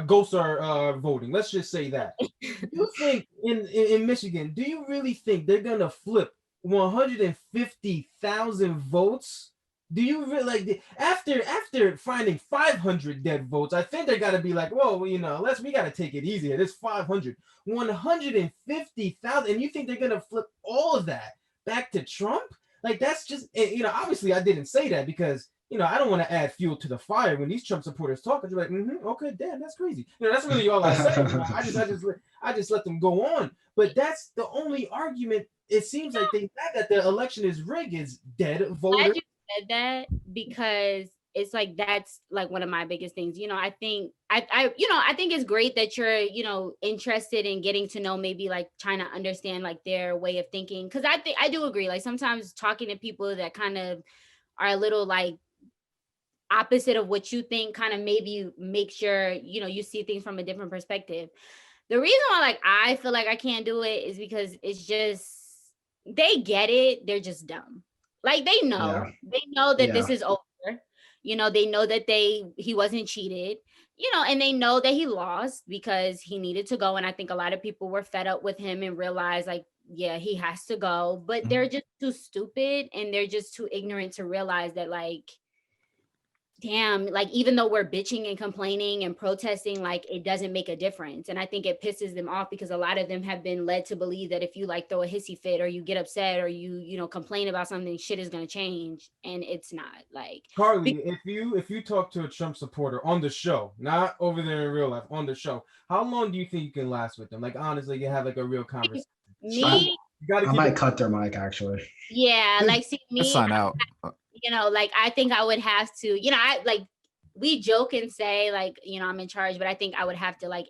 ghosts are voting. Let's just say that. Do you think in Michigan, do you really think they're gonna flip 150,000 votes? Do you really like after finding 500 dead votes? I think they're gotta be like, whoa, you know, we gotta take it easy. There's 150,000, and you think they're gonna flip all of that back to Trump? Like that's just, you know, obviously I didn't say that because, you know, I don't want to add fuel to the fire when these Trump supporters talk. You're like, okay, damn, that's crazy. You know, that's really all I say. You know, I just let them go on. But that's the only argument it seems like they had that the election is rigged is dead voters. Glad you said that because it's like that's like one of my biggest things. You know, I think I think it's great that you're, you know, interested in getting to know, maybe like trying to understand like their way of thinking. Cause I do agree. Like sometimes talking to people that kind of are a little like opposite of what you think kind of maybe make sure, you know, you see things from a different perspective. The reason why like I feel like I can't do it is because it's just they get it. They're just dumb. Like they know that this is over. You know, they know that he wasn't cheated, you know, and they know that he lost because he needed to go. And I think a lot of people were fed up with him and realized like, yeah, he has to go, but they're just too stupid and they're just too ignorant to realize that like, damn, like even though we're bitching and complaining and protesting, like it doesn't make a difference. And I think it pisses them off because a lot of them have been led to believe that if you like throw a hissy fit or you get upset or you know, complain about something, shit is going to change. And it's not. Like Carly, if you talk to a Trump supporter on the show, not over there in real life, on the show, how long do you think you can last with them? Like honestly, you have like a real conversation. Me, I might cut their mic actually. Yeah, like see me. Let's sign out. You know, like I think I would have to, you know, I like we joke and say like, I'm in charge, but I think I would have to like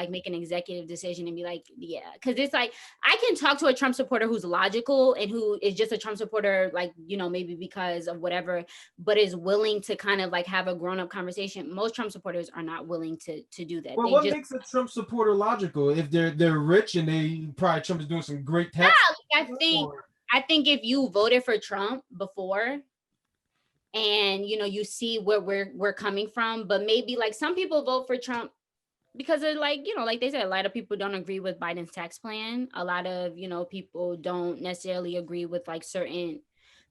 make an executive decision and be like, yeah, because it's like I can talk to a Trump supporter who's logical and who is just a Trump supporter, like, maybe because of whatever, but is willing to kind of like have a grown-up conversation. Most Trump supporters are not willing to do that. Well, what makes a Trump supporter logical? If they're rich and Trump is doing some great tax. Yeah, I think if you voted for Trump before, and you see where we're coming from, but maybe like some people vote for Trump because of like, like they said, a lot of people don't agree with Biden's tax plan. A lot of, people don't necessarily agree with like certain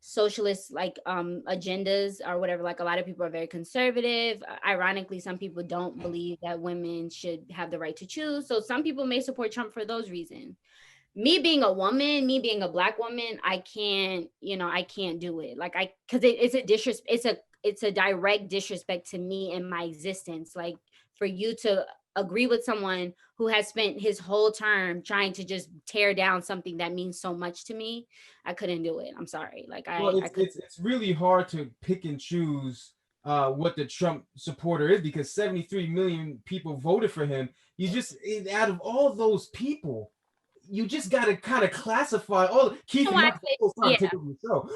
socialist like agendas or whatever. Like a lot of people are very conservative. Ironically, some people don't believe that women should have the right to choose. So some people may support Trump for those reasons. Me being a woman, me being a Black woman, I can't do it. Like because it's a direct disrespect to me and my existence. Like for you to agree with someone who has spent his whole term trying to just tear down something that means so much to me, I couldn't do it. I'm sorry. Like it's really hard to pick and choose what the Trump supporter is, because 73 million people voted for him. You just, out of all those people, you just got to kind of classify all Keith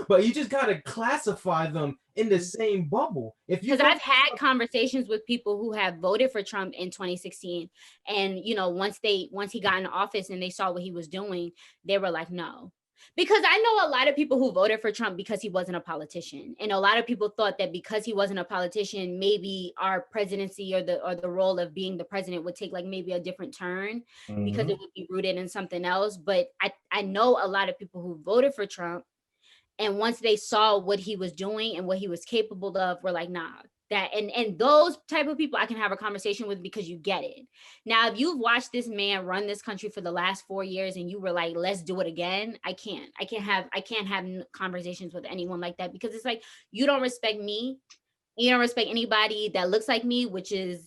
but you just got to classify them in the same bubble. Because I've had conversations with people who have voted for Trump in 2016, and once he got in office and they saw what he was doing, they were like, no. Because I know a lot of people who voted for Trump because he wasn't a politician, and a lot of people thought that because he wasn't a politician, maybe our presidency or the role of being the president would take like maybe a different turn, because it would be rooted in something else. But I know a lot of people who voted for Trump, and once they saw what he was doing and what he was capable of, were like, nah. That and those type of people I can have a conversation with because you get it. Now, if you've watched this man run this country for the last 4 years and you were like, let's do it again, I can't have conversations with anyone like that, because it's like, you don't respect me, you don't respect anybody that looks like me, which is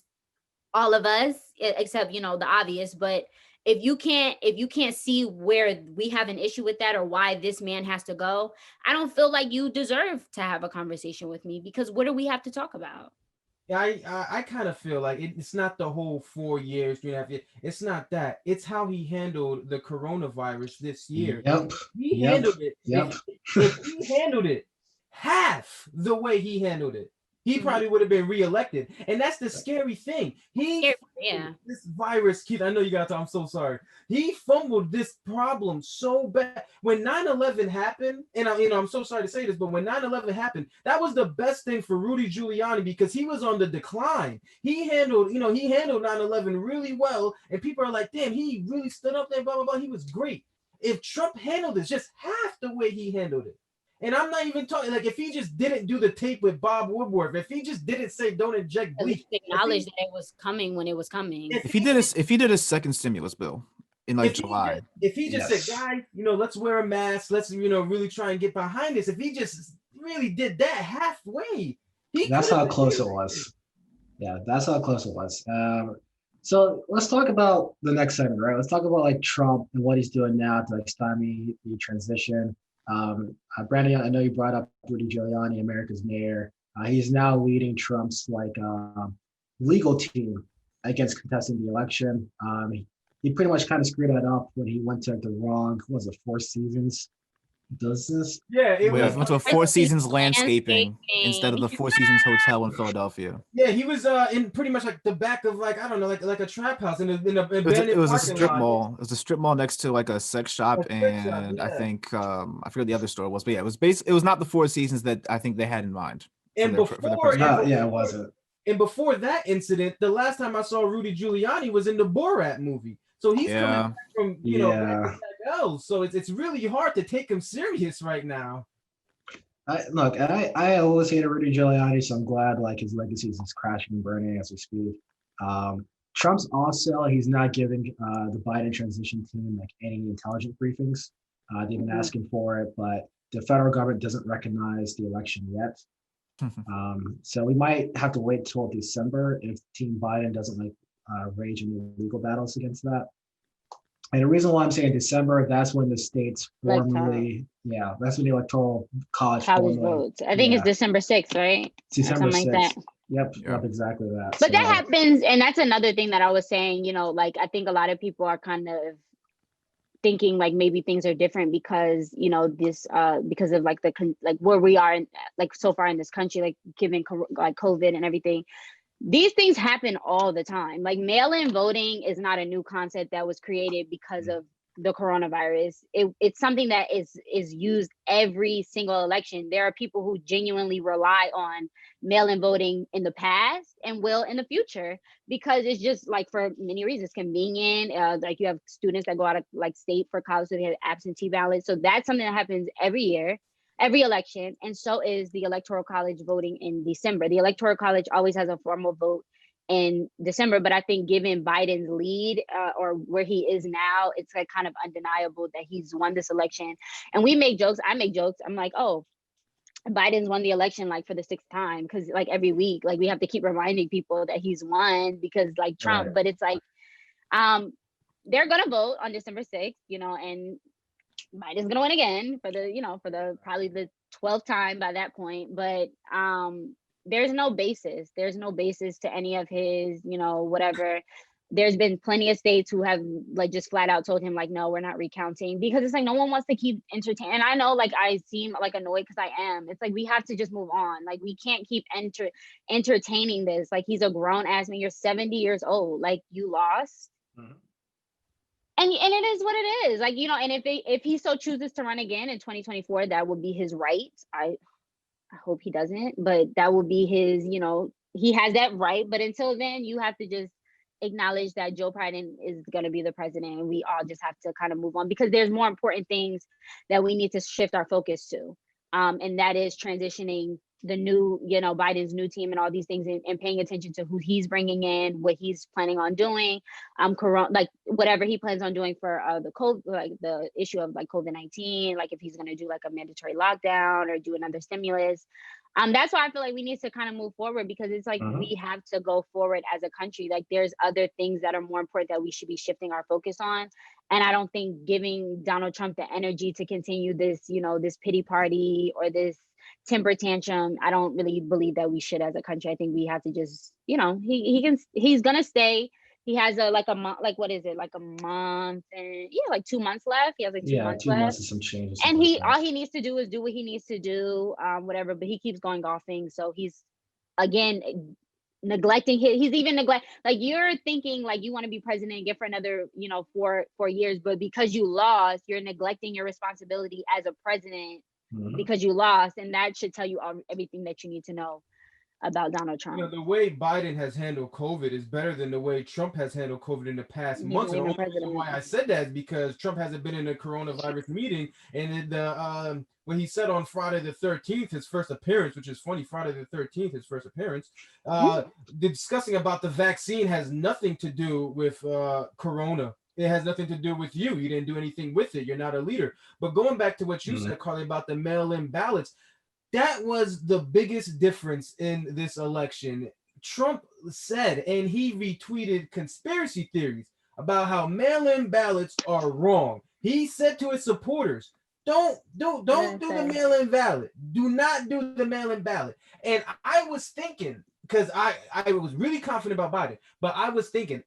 all of us, except the obvious. But if you can't see where we have an issue with that or why this man has to go, I don't feel like you deserve to have a conversation with me, because what do we have to talk about? Yeah, I kind of feel like it's not the whole 4 years, 3.5 years. It's not that. It's how he handled the coronavirus this year. Handled it. If he handled it half the way he handled it, he probably would have been reelected. And that's the scary thing. This virus, Keith, I know you got to talk, I'm so sorry. He fumbled this problem so bad. When 9/11 happened, and I'm so sorry to say this, but when 9/11 happened, that was the best thing for Rudy Giuliani, because he was on the decline. He handled 9/11 really well, and people are like, damn, he really stood up there, blah, blah, blah. He was great. If Trump handled this just half the way he handled it, and I'm not even talking, like, if he just didn't do the tape with Bob Woodward, if he just didn't say don't inject bleach, acknowledge that it was coming when it was coming. If he did a second stimulus bill in like July, if he just said, guys, let's wear a mask, let's really try and get behind this. If he just really did that halfway, that's how close it was. Yeah, that's how close it was. So let's talk about the next segment, right? Let's talk about like Trump and what he's doing now to like stymie the transition. Brandon, I know you brought up Rudy Giuliani, America's mayor. He's now leading Trump's like legal team against contesting the election. He pretty much kind of screwed that up when he went to the wrong, Four Seasons business. Yeah, it went to a Four Seasons landscaping instead of the Four Seasons Hotel in Philadelphia. Yeah, he was in pretty much like the back of like, I don't know, like a trap house in a it was a strip mall. It was a strip mall next to like a sex shop, I think I forget the other store was, but yeah, it was not the Four Seasons that I think they had in mind. And it wasn't. And before that incident, the last time I saw Rudy Giuliani was in the Borat movie. So he's coming from so it's really hard to take him serious right now. I always hated Rudy Giuliani, so I'm glad like his legacy is crashing and burning as we speak. Trump's also, he's not giving the Biden transition team like any intelligence briefings. They've been asking for it, but the federal government doesn't recognize the election yet. So we might have to wait till December if Team Biden doesn't like rage any legal battles against that. And the reason why I'm saying December, that's when the states formally, that's when the electoral college votes. I think it's December 6th, right? December 6th. Like that. Yep, Yeah. yep, exactly that. But that So, happens, and that's another thing that I was saying, like I think a lot of people are kind of thinking like maybe things are different because this because of like like where we are in, like so far in this country, like given like COVID and everything. These things happen all the time. Like mail-in voting is not a new concept that was created because of the coronavirus. It's something that is used every single election. There are people who genuinely rely on mail-in voting in the past and will in the future, because it's just like for many reasons convenient. Like you have students that go out of like state for college, so they have absentee ballots. So that's something that happens every year, every election. And so is the electoral college voting in December. The electoral college always has a formal vote in December, but I think given Biden's lead or where he is now, it's like kind of undeniable that he's won this election. And we make jokes, I make jokes, I'm like, oh, Biden's won the election like for the sixth time, because like every week, like we have to keep reminding people that he's won because like Trump. Right. But it's like they're gonna vote on December 6th, and Biden's gonna win again for the probably the 12th time by that point. But there's no basis. There's no basis to any of his, whatever. There's been plenty of states who have like just flat out told him like, no, we're not recounting, because it's like no one wants to keep entertaining. And I know like I seem like annoyed because I am. It's like we have to just move on. Like we can't keep entertaining this. Like he's a grown ass man. You're 70 years old. Like you lost. Mhm. And it is what it is. Like, and if he so chooses to run again in 2024, that would be his right. I hope he doesn't, but that would be his, he has that right. But until then, you have to just acknowledge that Joe Biden is going to be the president, and we all just have to kind of move on, because there's more important things that we need to shift our focus to. And that is transitioning the new, Biden's new team and all these things, and paying attention to who he's bringing in, what he's planning on doing, like whatever he plans on doing for the COVID, like the issue of like COVID-19, like if he's going to do like a mandatory lockdown or do another stimulus. That's why I feel like we need to kind of move forward, because it's like we have to go forward as a country. Like there's other things that are more important that we should be shifting our focus on. And I don't think giving Donald Trump the energy to continue this, this pity party or this temper tantrum, I don't really believe that we should as a country. I think we have to just, he's gonna stay. He has a month, like what is it, like a month and like 2 months left. He has like 2 months 2 months left. and some changes. And all he needs to do is do what he needs to do, whatever. But he keeps going golfing, so he's again neglecting he's even like you're thinking like you want to be president and get for another 4 years, but because you lost, you're neglecting your responsibility as a president because you lost, and that should tell you everything that you need to know about Donald Trump. The way Biden has handled COVID is better than the way Trump has handled COVID in the past months. And the only reason why I said that is because Trump hasn't been in a coronavirus meeting, and when he said on Friday the 13th, his first appearance, which is funny, Friday the 13th, his first appearance, discussing about the vaccine has nothing to do with corona. It has nothing to do with you. You didn't do anything with it. You're not a leader. But going back to what you said, Carly, about the mail-in ballots, that was the biggest difference in this election. Trump said, and he retweeted conspiracy theories about how mail-in ballots are wrong. He said to his supporters, don't do the mail-in ballot. Do not do the mail-in ballot. And I was thinking, because I was really confident about Biden, but I was thinking,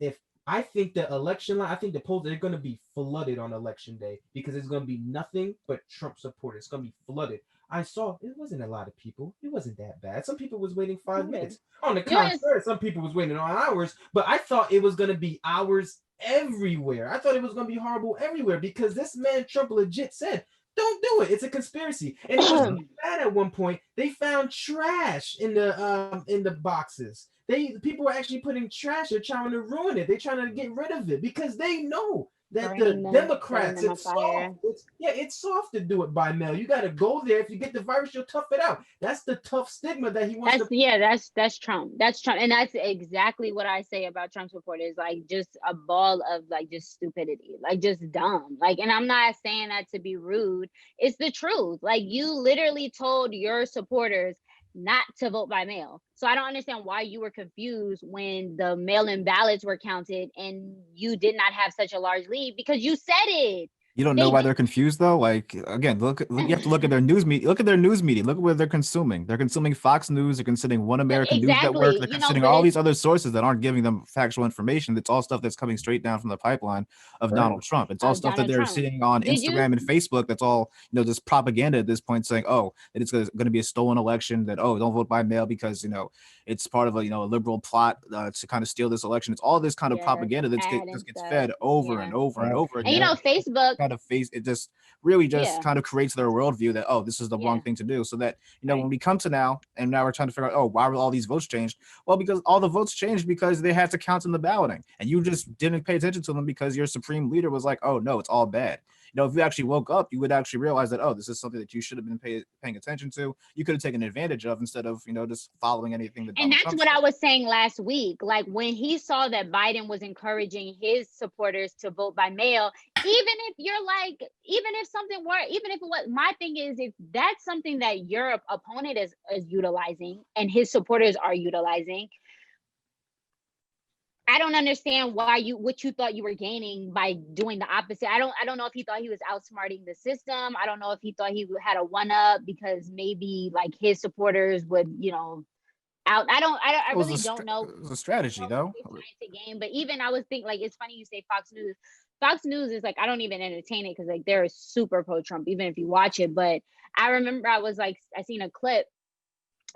I think the election line, I think the polls, they're going to be flooded on election day, because it's going to be nothing but Trump supporters. It's going to be flooded. I saw it wasn't a lot of people. It wasn't that bad. Some people was waiting 5 minutes. On the contrary, some people was waiting on hours, but I thought it was going to be hours everywhere. I thought it was going to be horrible everywhere, because this man Trump legit said, don't do it. It's a conspiracy. And it was bad at one point. They found trash in the boxes. People were actually putting trash. They're trying to ruin it. They're trying to get rid of it, because they know that the Democrats, it's soft. It's soft to do it by mail. You got to go there. If you get the virus, you'll tough it out. That's the tough stigma that he wants that's Trump. That's Trump. And that's exactly what I say about Trump supporters. Like just a ball of like just stupidity, like just dumb. Like, and I'm not saying that to be rude. It's the truth. Like you literally told your supporters not to vote by mail. So I don't understand why you were confused when the mail-in ballots were counted and you did not have such a large lead, because you said it. You don't know why they're confused though. Like again, you have to look at their news media. Look at their news media. Look at what they're consuming. They're consuming Fox News. They're consuming One American News Network. Exactly. They're You know, consuming but all it's these other sources that aren't giving them factual information. It's all stuff that's coming straight down from the pipeline of Right. Donald Trump. It's all stuff that Donald they're Trump. seeing on Did you? Instagram and Facebook. That's all just propaganda at this point, saying, oh, that it's going to be a stolen election. That don't vote by mail because it's part of a liberal plot to kind of steal this election. It's all this kind of Yes, propaganda that ad and just gets stuff. fed over Yeah. and over and Right. over And again. Facebook Kind of face it just really just Yeah. kind of creates their worldview that this is the wrong Yeah. thing to do. So that Right. when we come to now we're trying to figure out why were all these votes changed? Well, because all the votes changed because they had to count in the balloting, and you just didn't pay attention to them because your supreme leader was like, oh no, it's all bad. If you actually woke up, you would actually realize that this is something that you should have been paying attention to. You could have taken advantage of instead of just following anything that. And Donald that's Trump what said. I was saying last week. Like when he saw that Biden was encouraging his supporters to vote by mail, even if it was, my thing is, if that's something that your opponent is utilizing and his supporters are utilizing, I don't understand what you thought you were gaining by doing the opposite. I don't know if he thought he was outsmarting the system. I don't know if he thought he had a one up because maybe like his supporters would, out. I really don't know. It was a strategy though. To game, but even I was thinking, like, it's funny you say Fox News. Fox News is like, I don't even entertain it because like they're super pro Trump, even if you watch it. But I remember I seen a clip,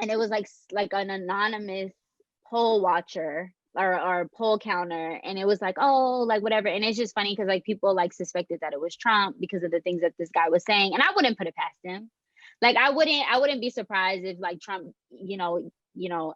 and it was like an anonymous poll watcher or poll counter, and it was like, oh, like whatever. And it's just funny because like people like suspected that it was Trump because of the things that this guy was saying, and I wouldn't put it past him. Like I wouldn't be surprised if like Trump,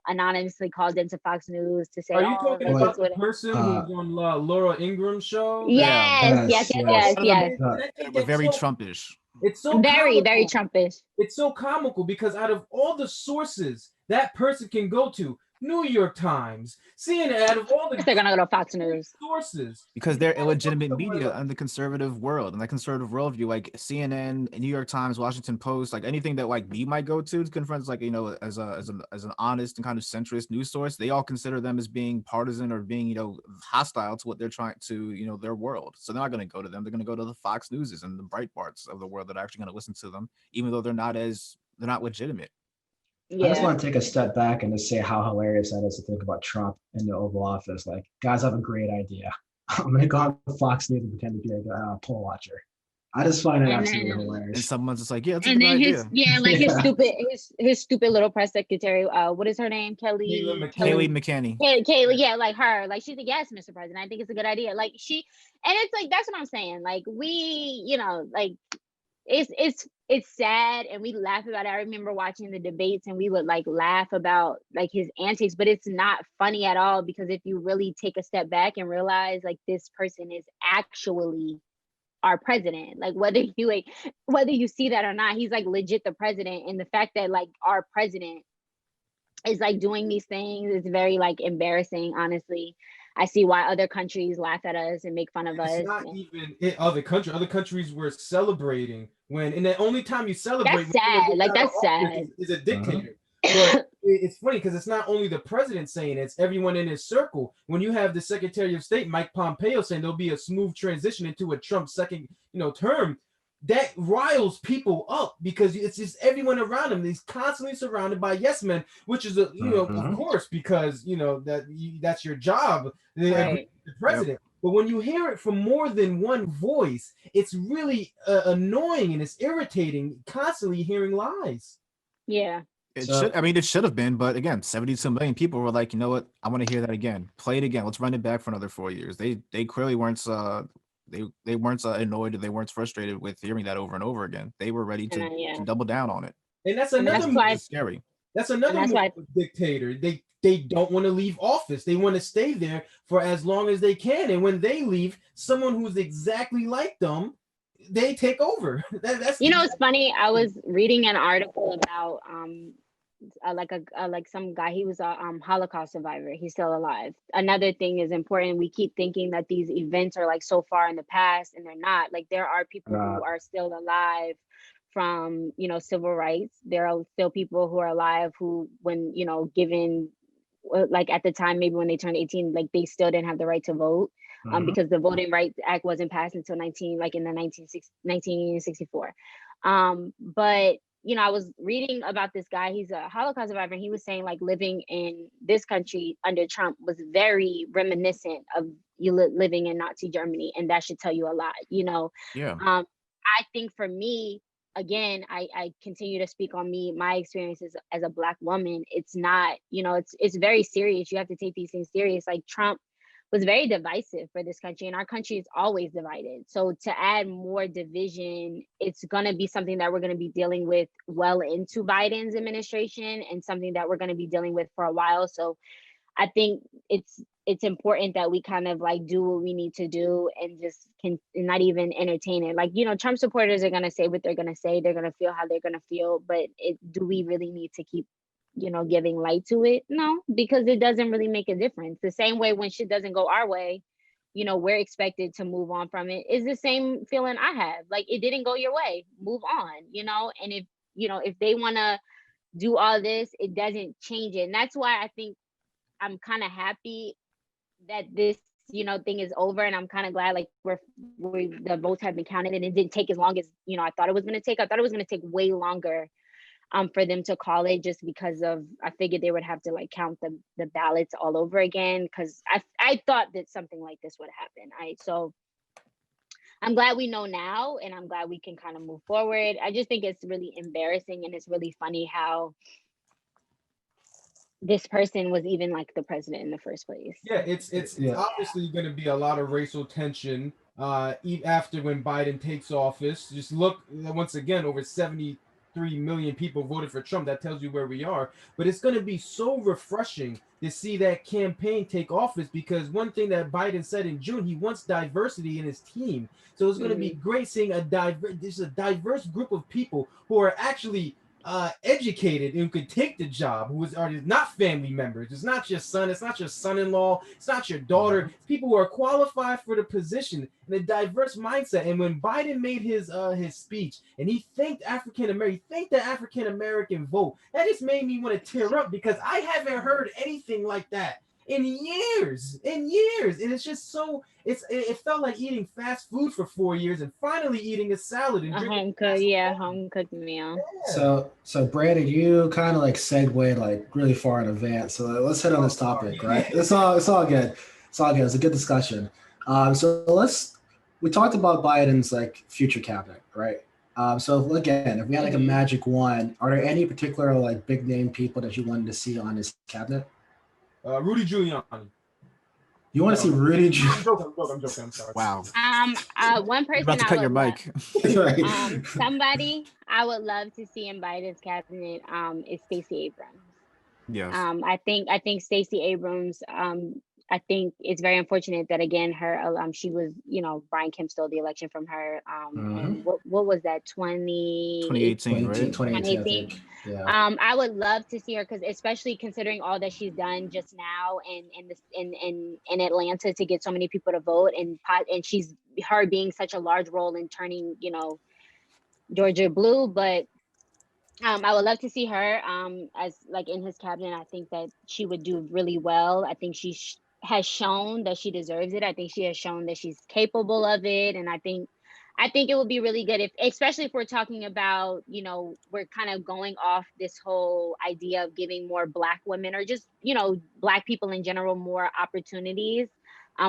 anonymously called into Fox News to say, Are you talking like, about the person who was on Laura Ingram's show? Yes. They were very Trumpish. It's so very, comical. very Trumpish. It's so comical because out of all the sources that person can go to, New York Times, CNN, out of all they're gonna go to Fox News sources because they're illegitimate media in the conservative world and the conservative worldview, like CNN, New York Times, Washington Post, like anything that like we might go to confront like as an honest and kind of centrist news source. They all consider them as being partisan or being hostile to what they're trying to their world. So they're not going to go to them. They're going to go to the Fox Newses and the Breitbarts of the world that are actually going to listen to them, even though they're not legitimate. I just want to take a step back and just say how hilarious that is to think about Trump in the Oval Office. Like, guys, I have a great idea. I'm going to go on Fox News and pretend to be a poll watcher. I just find it absolutely hilarious. And someone's just like, yeah, that's a good idea. His stupid little press secretary. What is her name? Kayleigh McEnany. Kayleigh, yeah, like her. Like she's like, yes, Mr. President, I think it's a good idea. Like and it's like that's what I'm saying. Like we, like it's sad and we laugh about it. I remember watching the debates and we would like laugh about like his antics, but it's not funny at all because if you really take a step back and realize like this person is actually our president, like whether you see that or not, he's like legit the president. And the fact that like our president is like doing these things is very like embarrassing, honestly. I see why other countries laugh at us and make fun of us. It's not even in other countries. Other countries were celebrating and the only time you celebrate that's sad. Like that's sad. Is a dictator. But it's funny because it's not only the president saying it, it's everyone in his circle. When you have the Secretary of State Mike Pompeo saying there'll be a smooth transition into a Trump second term, that riles people up because it's just everyone around him. He's constantly surrounded by yes men, which is of course, because that's your job, the president. Yep. But when you hear it from more than one voice, it's really annoying and it's irritating. Constantly hearing lies. Yeah. It should have been, but again, 72 million people were like, you know what? I want to hear that again. Play it again. Let's run it back for another 4 years. They clearly weren't they weren't annoyed or they weren't frustrated with hearing that over and over again. They were ready to double down on it. And that's another scary. That's another dictator. They don't want to leave office. They want to stay there for as long as they can. And when they leave, someone who's exactly like them, they take over. It's funny. I was reading an article about like some guy. He was a Holocaust survivor. He's still alive. Another thing is important. We keep thinking that these events are like so far in the past, and they're not. Like there are people who are still alive from civil rights. There are still people who are alive who, when given, like at the time maybe when they turned 18, like they still didn't have the right to vote. because the Voting Rights Act wasn't passed until in the 1964. But I was reading about this guy. He's a Holocaust survivor, and he was saying like living in this country under Trump was very reminiscent of living in Nazi Germany, and that should tell you a lot. Yeah. I think for me, again, I continue to speak on my experiences as a Black woman. It's not, it's very serious. You have to take these things serious. Like Trump was very divisive for this country, and our country is always divided. So to add more division, it's going to be something that we're going to be dealing with well into Biden's administration, and something that we're going to be dealing with for a while. So I think it's important that we kind of like do what we need to do and just can not even entertain it. Like, Trump supporters are going to say what they're going to say. They're going to feel how they're going to feel. But do we really need to keep giving light to it? No, because it doesn't really make a difference. The same way when shit doesn't go our way, we're expected to move on from it. Is the same feeling I have. Like, it didn't go your way, move on, and if they want to do all this, it doesn't change it. And that's why I think I'm kind of happy that this thing is over, and I'm kind of glad like the votes have been counted, and it didn't take as long as I thought it was going to take. I thought it was going to take way longer for them to call it, just because of I figured they would have to like count the ballots all over again, because I thought that something like this would happen. So I'm glad we know now, and I'm glad we can kind of move forward. I just think it's really embarrassing, and it's really funny how this person was even like the president in the first place. Yeah, it's obviously going to be a lot of racial tension after when Biden takes office. Just look, once again, over 73 million people voted for Trump. That tells you where we are. But it's going to be so refreshing to see that campaign take office, because one thing that Biden said in June, he wants diversity in his team. So it's going to be great seeing there's a diverse group of people who are actually educated and could take the job, who are not family members. It's not your son, it's not your son-in-law, it's not your daughter. It's people who are qualified for the position, and a diverse mindset. And when Biden made his speech and he thanked the African American vote, that just made me want to tear up, because I haven't heard anything like that in years, and it's just so it felt like eating fast food for 4 years and finally eating a salad and home cooked meal. So Brandon, you kind of like segued like really far in advance. So let's hit on this topic, right? It's all good. It's all good. It's a good discussion. We talked about Biden's like future cabinet, right? So again, if we had like a magic wand, are there any particular like big name people that you wanted to see on his cabinet? Rudy Giuliani. You want to see Rudy Giuliani? I'm joking. I'm sorry. Wow. One person You're about to cut your mic. Right. Somebody I would love to see in Biden's cabinet is Stacey Abrams. Yes. I think Stacey Abrams. I think it's very unfortunate that again she was Brian Kemp stole the election from her. And what was that 2018, right? 2018. Yeah. I would love to see her, because especially considering all that she's done just now in Atlanta to get so many people to vote, and she's her being such a large role in turning Georgia blue. But I would love to see her as like in his cabinet. I think that she would do really well. I think she has shown that she deserves it. I think she has shown that she's capable of it, and I think it would be really good especially if we're talking about, we're kind of going off this whole idea of giving more Black women, or just, Black people in general, more opportunities.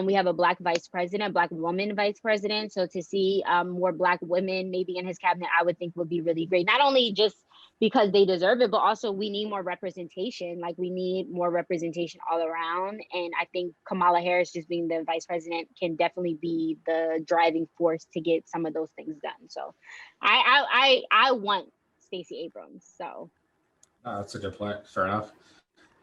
We have a Black vice president, Black woman vice president. So to see more Black women maybe in his cabinet, I would think would be really great. Not only just because they deserve it, but also we need more representation. Like, we need more representation all around. And I think Kamala Harris, just being the vice president, can definitely be the driving force to get some of those things done. So I want Stacey Abrams. So that's a good point. Fair enough.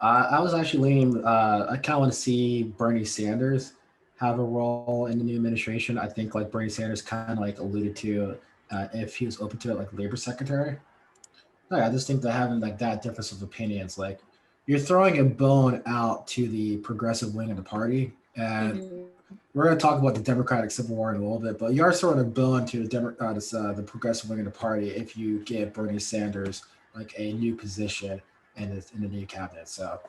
I was actually leaning, I kind of want to see Bernie Sanders have a role in the new administration. I think like Bernie Sanders kind of like alluded to if he was open to it, like labor secretary. I just think they're having like that difference of opinions. Like, you're throwing a bone out to the progressive wing of the party, and we're going to talk about the Democratic Civil War in a little bit, but you are throwing a bone to the progressive wing of the party if you give Bernie Sanders like a new position in the new cabinet. So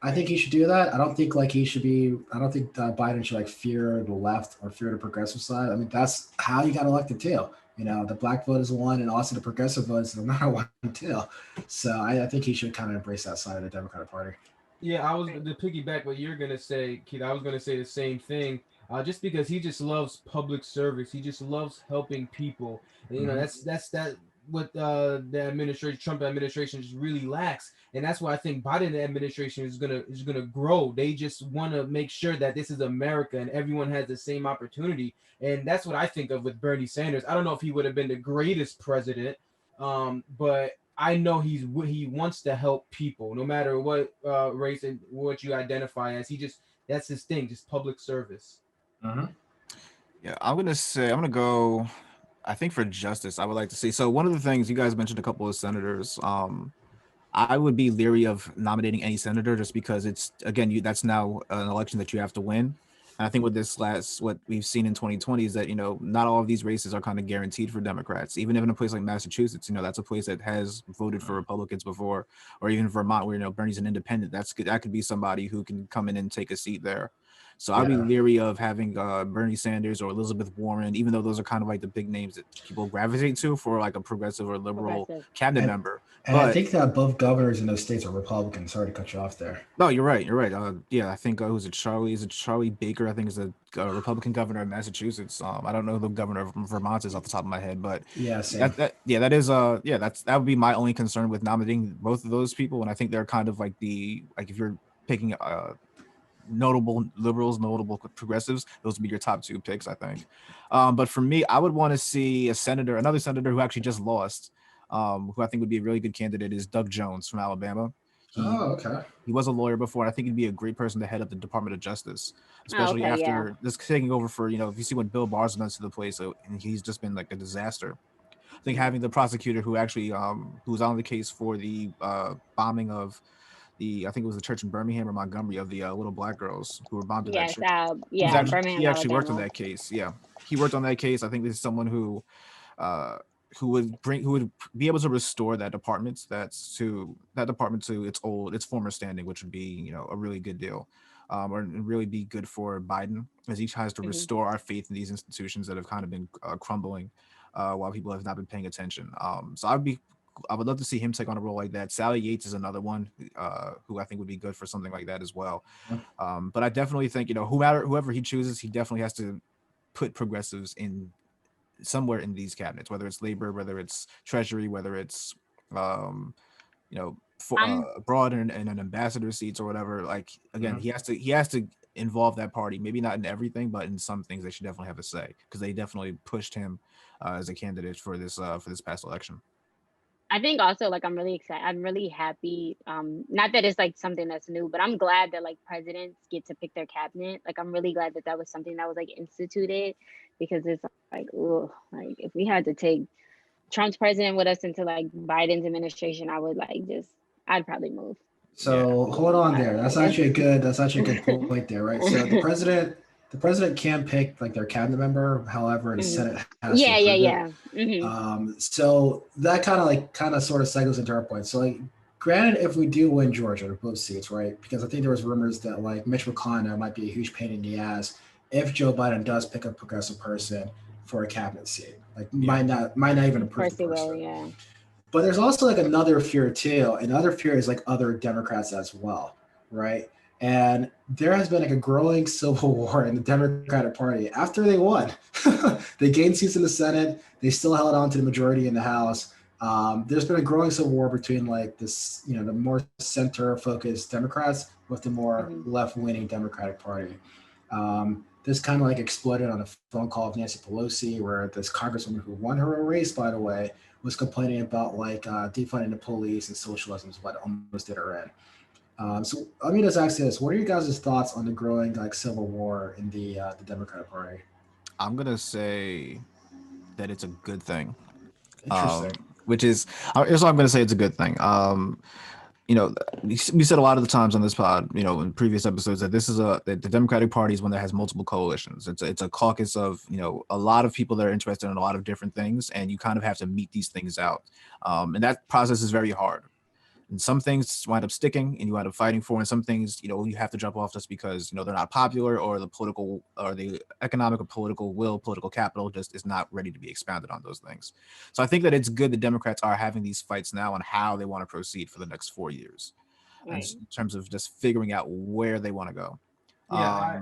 I think he should do that. I don't think like he should be. I don't think Biden should like fear the left or fear the progressive side. I mean, that's how he got elected too. You know, the black vote is one, and also the progressive vote is another one too. So I think he should kind of embrace that side of the Democratic Party. Yeah, I was to piggyback what you're gonna say, Keith. I was gonna say the same thing. Just because he just loves public service, he just loves helping people. And, you know, Mhm. that's what the administration, Trump administration, just really lacks, and that's why I think Biden administration is gonna grow. They just want to make sure that this is America and everyone has the same opportunity, and that's what I think of with Bernie Sanders. I don't know if he would have been the greatest president, but I know he wants to help people, no matter what race and what you identify as. He just that's his thing, just public service. Mhm. Yeah, I'm gonna go. I think for justice, I would like to see. So one of the things you guys mentioned a couple of senators. I would be leery of nominating any senator just because it's again that's now an election that you have to win. And I think with what we've seen in 2020 is that not all of these races are kind of guaranteed for Democrats. Even if in a place like Massachusetts, that's a place that has voted for Republicans before, or even Vermont where Bernie's an independent. That could be somebody who can come in and take a seat there. So I'd be Yeah. leery of having Bernie Sanders or Elizabeth Warren, even though those are kind of like the big names that people gravitate to for like a progressive or liberal Progressive. cabinet And member. and I But think that both governors in those states are Republicans. Sorry to cut you off there. no, you're right. You're right. Yeah, I think who's it? Charlie? Is it Charlie Baker? I think is a Republican governor of Massachusetts. I don't know who the governor of Vermont is off the top of my head, but Yeah, same. that is that would be my only concern with nominating both of those people. And I think they're kind of like if you're picking notable liberals, notable progressives, those would be your top two picks, I think. But for me, I would want to see another senator who actually just lost, who I think would be a really good candidate is Doug Jones from Alabama. He Oh, okay. he was a lawyer before, and I think he'd be a great person to head up the Department of Justice, Oh, especially okay, yeah. after this taking over for, if you see what Bill Barr's done to the place, and he's just been like a disaster. I think having the prosecutor who actually who was on the case for the bombing of I think it was the church in Birmingham or Montgomery of the little black girls who were bombed in that Yes, church. Birmingham, He actually worked on Alabama. that case. Yeah, he worked on that case. I think this is someone uh, who would be able to restore that department to its former standing, which would be a really good deal, or really be good for Biden as he tries to Hmm. restore our faith in these institutions that have kind of been crumbling while people have not been paying attention. So I would love to see him take on a role like that. Sally Yates is another one who I think would be good for something like that as well. But I definitely think whoever he chooses, he definitely has to put progressives in somewhere in these cabinets, whether it's labor, whether it's treasury, whether it's for I'm abroad in an ambassador seats or whatever. Like again, Mhm. he has to involve that party, maybe not in everything, but in some things they should definitely have a say because they definitely pushed him as a candidate for this past election. I think also like I'm really excited. I'm really happy. Not that it's like something that's new, but I'm glad that like presidents get to pick their cabinet. Like I'm really glad that that was something that was like instituted because it's like, oh, like if we had to take Trump's president with us into like Biden's administration, I would like I'd probably move. Yeah. So hold on I there. don't That's know. actually a good. That's actually a good point there, right? So the president can pick like their cabinet member. However, the Mhm. Senate has to Yeah, yeah, approve it. yeah. Hmm. So that kind of sort of segues into our point. So like, granted, if we do win Georgia, both seats, right? Because I think there was rumors that like Mitch McConnell might be a huge pain in the ass if Joe Biden does pick a progressive person for a cabinet seat. Like Yeah. might not even Of approve the course they will. person. Yeah. But there's also like another fear too, and other fear is like other Democrats as well, right? And there has been like a growing civil war in the Democratic Party after they won. They gained seats in the Senate. They still held on to the majority in the House. There's been a growing civil war between like this, the more center-focused Democrats with the more Hmm. left-leaning Democratic Party. This kind of like exploded on a phone call of Nancy Pelosi, where this congresswoman who won her race, by the way, was complaining about like defunding the police and socialism is what almost did her in. So let me just ask you this: what are you guys' thoughts on the growing like civil war in the Democratic Party? I'm gonna say that it's a good thing. Interesting. Which is here's what I'm gonna say. It's a good thing. We said a lot of the times on this pod, in previous episodes that that the Democratic Party is one that has multiple coalitions. It's a caucus of a lot of people that are interested in a lot of different things, and you kind of have to meet these things out. And that process is very hard. And some things wind up sticking and you wind up fighting for, and some things, you have to jump off just because, they're not popular, or the political or the economic or political will, political capital just is not ready to be expounded on those things. So I think that it's good that Democrats are having these fights now on how they want to proceed for the next 4 years, Right. in terms of just figuring out where they want to go. Yeah,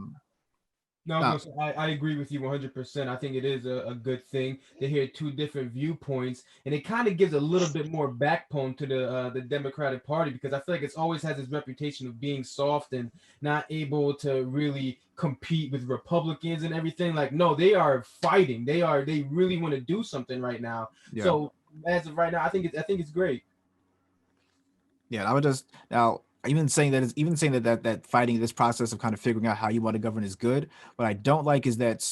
no, No. so I agree with you 100%. I think it is a good thing to hear two different viewpoints, and it kind of gives a little bit more backbone to the Democratic Party, because I feel like it's always has this reputation of being soft and not able to really compete with Republicans and everything. Like, no, they are fighting. They really want to do something right now. Yeah. So as of right now, I think it's great. Yeah, I would just now even saying that fighting this process of kind of figuring out how you want to govern is good. What I don't like is that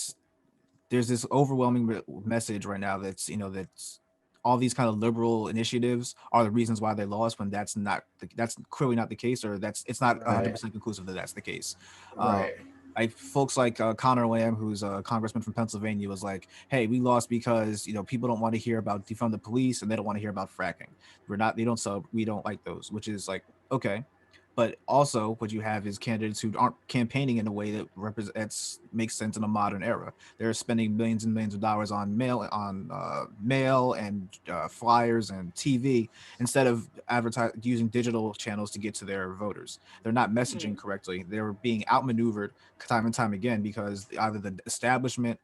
there's this overwhelming message right now that's that's all these kind of liberal initiatives are the reasons why they lost, when that's clearly not the case, or it's not 100% conclusive that that's the case. Right. Folks like Connor Lamb, who's a congressman from Pennsylvania, was like, "Hey, we lost because people don't want to hear about defund the police, and they don't want to hear about fracking. We don't like those," which is like, okay. But also, what you have is candidates who aren't campaigning in a way that makes sense in a modern era. They're spending millions and millions of dollars on mail and flyers and TV, instead of using digital channels to get to their voters. They're not messaging correctly. They're being outmaneuvered time and time again, because either the establishment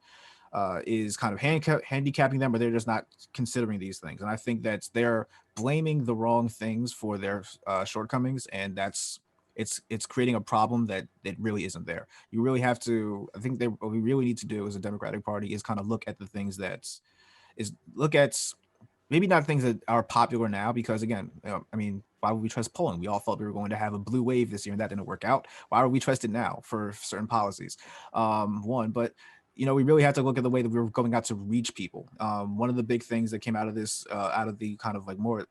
is kind of handicapping them, or they're just not considering these things. And I think that they're blaming the wrong things for their shortcomings, and it's creating a problem that really isn't there. You really have to, I think what we really need to do as a Democratic Party is kind of look at the things look at maybe not things that are popular now, because again, I mean, why would we trust polling? We all thought we were going to have a blue wave this year, and that didn't work out. Why would we trust it now for certain policies? But we really have to look at the way that we're going out to reach people. One of the big things that came out of this, out of the kind of like more,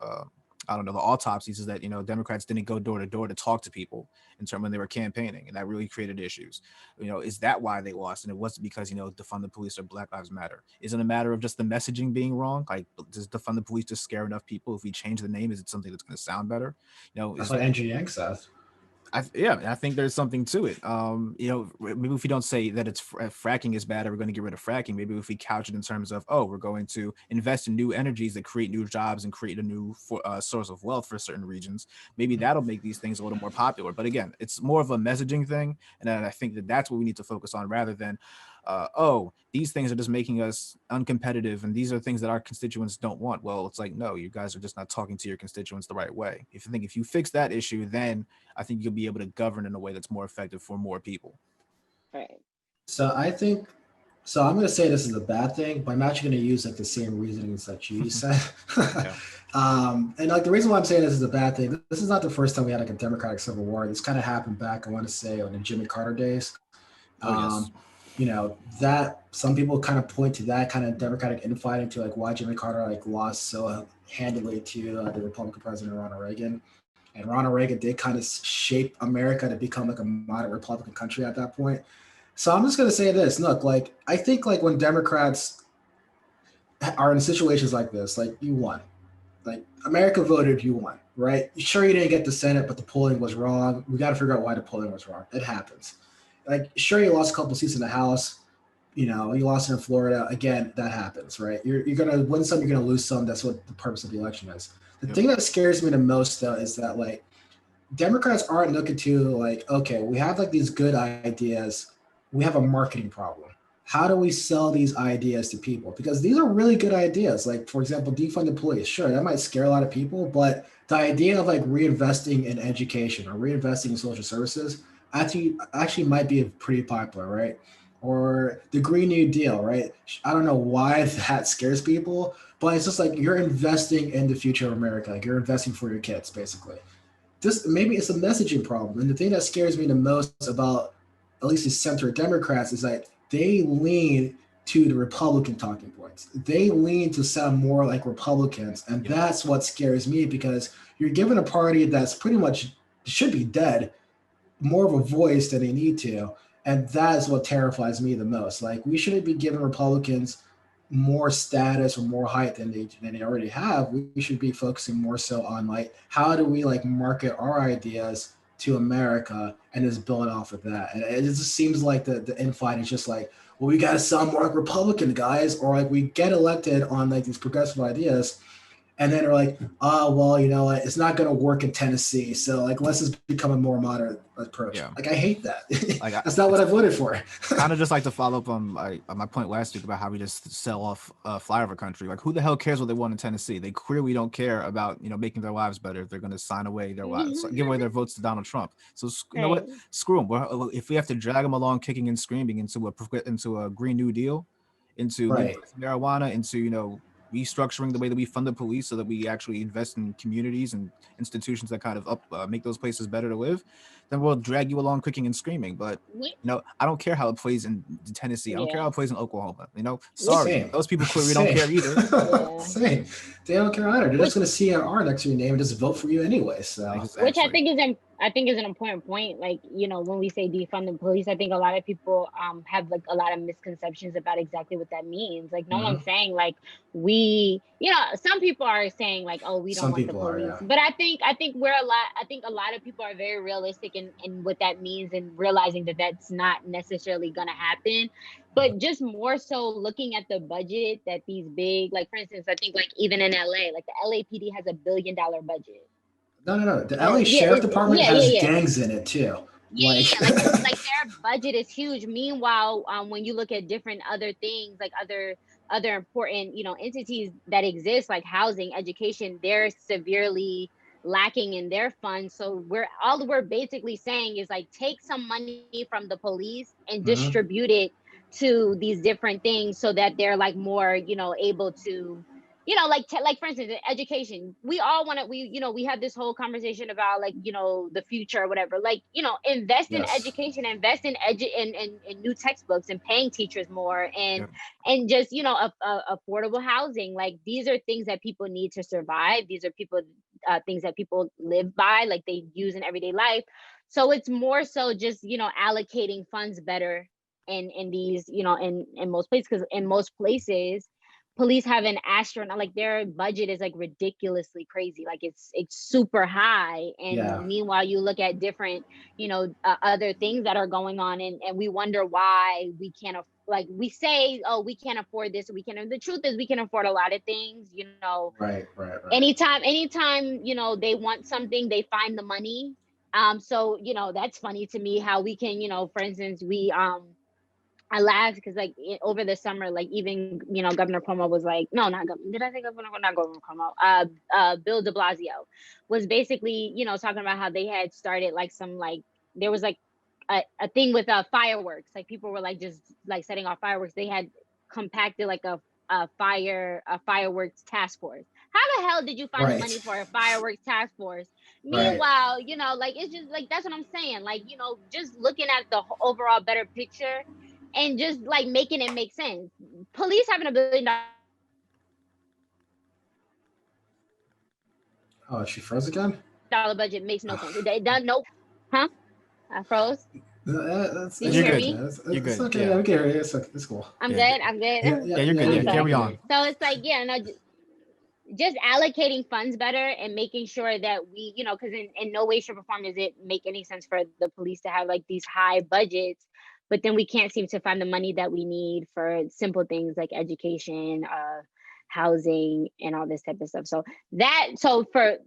I don't know, the autopsies, is that, Democrats didn't go door to door to talk to people in terms when they were campaigning, and that really created issues. Is that why they lost? And it wasn't because, defund the police or Black Lives Matter. Is it a matter of just the messaging being wrong? Like, does defund the police just scare enough people? If we change the name, is it something that's going to sound better? That's what Andrew Yang says. I think there's something to it. Maybe if we don't say that it's fracking is bad, or we're going to get rid of fracking, maybe if we couch it in terms of, we're going to invest in new energies that create new jobs and create a new source of wealth for certain regions, maybe that'll make these things a little more popular. But again, it's more of a messaging thing, and I think that's what we need to focus on, rather than these things are just making us uncompetitive, and these are things that our constituents don't want. Well, it's like, no, you guys are just not talking to your constituents the right way. If you fix that issue, then I think you'll be able to govern in a way that's more effective for more people. Right. So I'm going to say this is a bad thing, but I'm actually going to use like the same reasonings that you said. And like the reason why I'm saying this is a bad thing, this is not the first time we had like a Democratic Civil War. This kind of happened back, I want to say, on the Jimmy Carter days. Yes. That some people kind of point to that kind of Democratic infighting to like why Jimmy Carter like lost so handily to the Republican president Ronald Reagan. And Ronald Reagan did kind of shape America to become like a moderate Republican country at that point. So I'm just going to say this. Look, like, I think like when Democrats are in situations like this, like, you won. Like, America voted, you won, right? Sure, you didn't get the Senate, but the polling was wrong. We got to figure out why the polling was wrong. It happens. Like, sure, you lost a couple seats in the House. You lost in Florida. Again, that happens, right? You're going to win some, you're going to lose some. That's what the purpose of the election is. The thing that scares me the most, though, is that, like, Democrats aren't looking to, like, okay, we have, like, these good ideas. We have a marketing problem. How do we sell these ideas to people? Because these are really good ideas. Like, for example, defund the police. Sure, that might scare a lot of people, but the idea of, like, reinvesting in education or reinvesting in social services actually might be pretty popular, right? Or the Green New Deal, right? I don't know why that scares people, but it's just like you're investing in the future of America. Like, you're investing for your kids, basically. Maybe it's a messaging problem. And the thing that scares me the most about at least the center Democrats is that they lean to the Republican talking points. They lean to sound more like Republicans. And that's what scares me, because you're giving a party that's pretty much should be dead more of a voice than they need to. And that is what terrifies me the most. Like, we shouldn't be giving Republicans more status or more height than they already have, we should be focusing more so on like how do we like market our ideas to America and just build off of that. And it just seems like the infight is just like, well, we got to sound more like Republican guys, or like we get elected on like these progressive ideas, and then they're like, oh, well, you know, it's not going to work in Tennessee. So like, let's just become a more moderate approach. Yeah. Like, I hate that. Like, That's not what I voted for. Kind of just like to follow up on my point last week about how we just sell off flyover country. Like, who the hell cares what they want in Tennessee? They clearly don't care about, making their lives better if they're going to sign away their lives, give away their votes to Donald Trump. So you know what? Screw them. If we have to drag them along kicking and screaming into a Green New Deal, into Right. marijuana, into restructuring the way that we fund the police so that we actually invest in communities and institutions that kind of make those places better to live, then we'll drag you along kicking and screaming. But I don't care how it plays in Tennessee. I don't care how it plays in Oklahoma. Sorry, Same. those people clearly don't care either. Same. They don't care either. They're just going to see an R next to your name and just vote for you anyway. So, Exactly. Which I think is an important point. Like, when we say defund the police, I think a lot of people have like a lot of misconceptions about exactly what that means. Like, no one's saying like some people are saying like, oh, we don't want the police. But I think a lot of people are very realistic in what that means and realizing that that's not necessarily going to happen. But just more so looking at the budget that these big, like for instance, I think like even in LA, like the LAPD has $1 billion budget. No. The LA Sheriff Department has gangs in it too. Like their budget is huge. Meanwhile, when you look at different other things, like other important, entities that exist, like housing, education, they're severely lacking in their funds. So we're basically saying is like take some money from the police and distribute it to these different things so that they're like more, able to, like for instance, education. We all want to, we have this whole conversation about like, the future or whatever, like, invest in education, invest in in new textbooks and paying teachers more and just, affordable housing. Like these are things that people need to survive. These are things that people live by, like they use in everyday life. So it's more so just, allocating funds better in these, in most places, because in most places police have an astronaut, like their budget is like ridiculously crazy, like it's super high. And meanwhile you look at different, other things that are going on and we wonder why we can't like we say, oh, we can't afford this, the truth is we can afford a lot of things, right. anytime they want something, they find the money. So that's funny to me how we can, for instance, I laughed because like over the summer, like even, Governor Cuomo was like, no, not Governor, did I say Governor? Not Governor Cuomo, Bill de Blasio was basically, talking about how they had started like some, like, there was like a thing with fireworks. Like people were like, just like setting off fireworks. They had compacted like a fireworks task force. How the hell did you find the money for a fireworks task force? Meanwhile, like, it's just like, that's what I'm saying. Like, just looking at the overall better picture and just like making it make sense. Police having $1 billion. Oh, she froze again? Budget makes no sense. It doesn't. Nope. Huh? I froze. That's Did you hear me? You're good. It's okay. We can hear you. It's cool. I'm good. I'm good. Yeah, you're good. Yeah, carry on. So it's like, just allocating funds better and making sure that we, because in no way, shape, or form does it make any sense for the police to have like these high budgets, but then we can't seem to find the money that we need for simple things like education, housing, and all this type of stuff. So for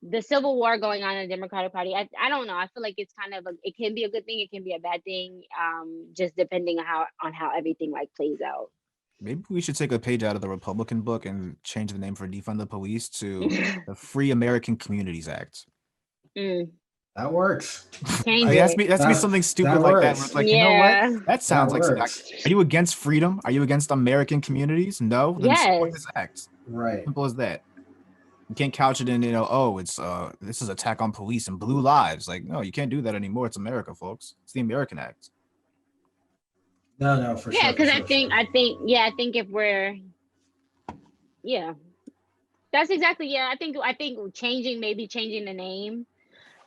the civil war going on in the Democratic Party, I don't know. I feel like it's kind of it can be a good thing, it can be a bad thing, just depending on how everything like plays out. Maybe we should take a page out of the Republican book and change the name for defund the police to the Free American Communities Act. That works. That's me something stupid like that. It's like, you know what? That sounds like are you against freedom? Are you against American communities? No? Then support this act. Right. Simple as that. You can't couch it in, this is attack on police and blue lives. Like, no, you can't do that anymore. It's America, folks. It's the American Act. No, for sure. Yeah, because I think if we're, that's exactly, I think changing the name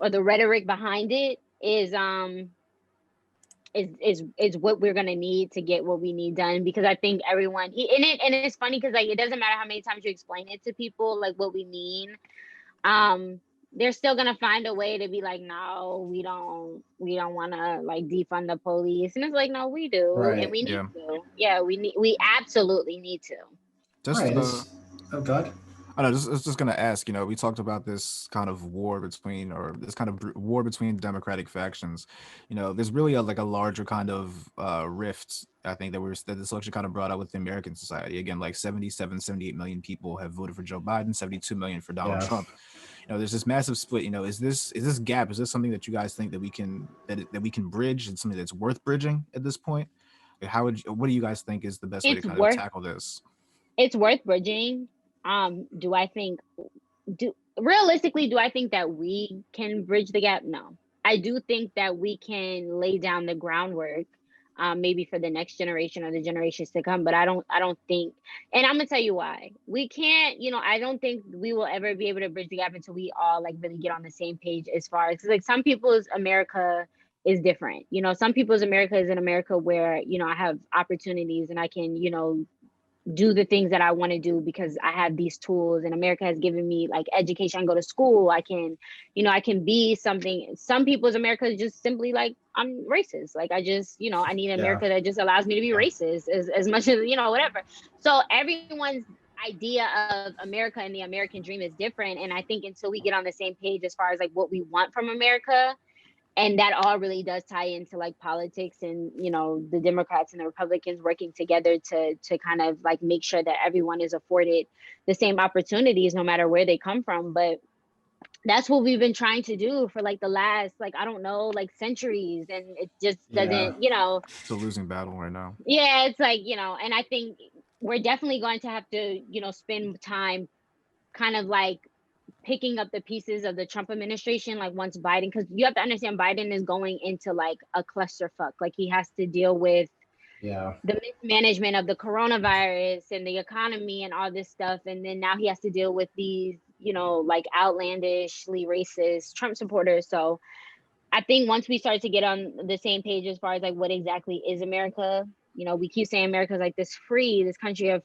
or the rhetoric behind it is is what we're gonna need to get what we need done, because I think everyone and it's funny because like it doesn't matter how many times you explain it to people like what we mean, they're still gonna find a way to be like, no, we don't want to like defund the police, and it's like, no, we do, and Right. we need Yeah. to. Yeah, we absolutely need to. Just Right. Oh God. I know. I was just gonna ask. We talked about this kind of war between, or this kind of war between democratic factions. There's really like a larger kind of rift. I think that this election kind of brought out with the American society. Again, like 77, 78 million people have voted for Joe Biden, 72 million for Donald Yeah. Trump. There's this massive split. Is this gap? Is this something that you guys think that we can bridge? And something that's worth bridging at this point? Like, what do you guys think is the best way to It's kind of worth tackle this? it's worth bridging. Do I think realistically, do I think that we can bridge the gap? No. I do think that we can lay down the groundwork, maybe for the next generation or the generations to come. But I don't think, and I'm gonna tell you why. We can't, I don't think we will ever be able to bridge the gap until we all like really get on the same page as far as, 'cause, like, some people's America is different. Some people's America is an America where, I have opportunities and I can, do the things that I want to do because I have these tools, and America has given me like education. I can go to school. I can, I can be something. Some people's America is just simply like, I'm racist. Like I just, I need America that just allows me to be racist as much as, whatever. So everyone's idea of America and the American dream is different. And I think until we get on the same page as far as like what we want from America, and that all really does tie into like politics and the Democrats and the Republicans working together to kind of like make sure that everyone is afforded the same opportunities no matter where they come from. But that's what we've been trying to do for like the last, like, I don't know, like centuries, and it just doesn't. It's a losing battle right now. Yeah, it's like, and I think we're definitely going to have to spend time kind of like picking up the pieces of the Trump administration, like once Biden, because you have to understand Biden is going into like a clusterfuck. Like he has to deal with the mismanagement of the coronavirus and the economy and all this stuff. And then now he has to deal with these, like outlandishly racist Trump supporters. So I think once we start to get on the same page as far as like what exactly is America, we keep saying America is like this country of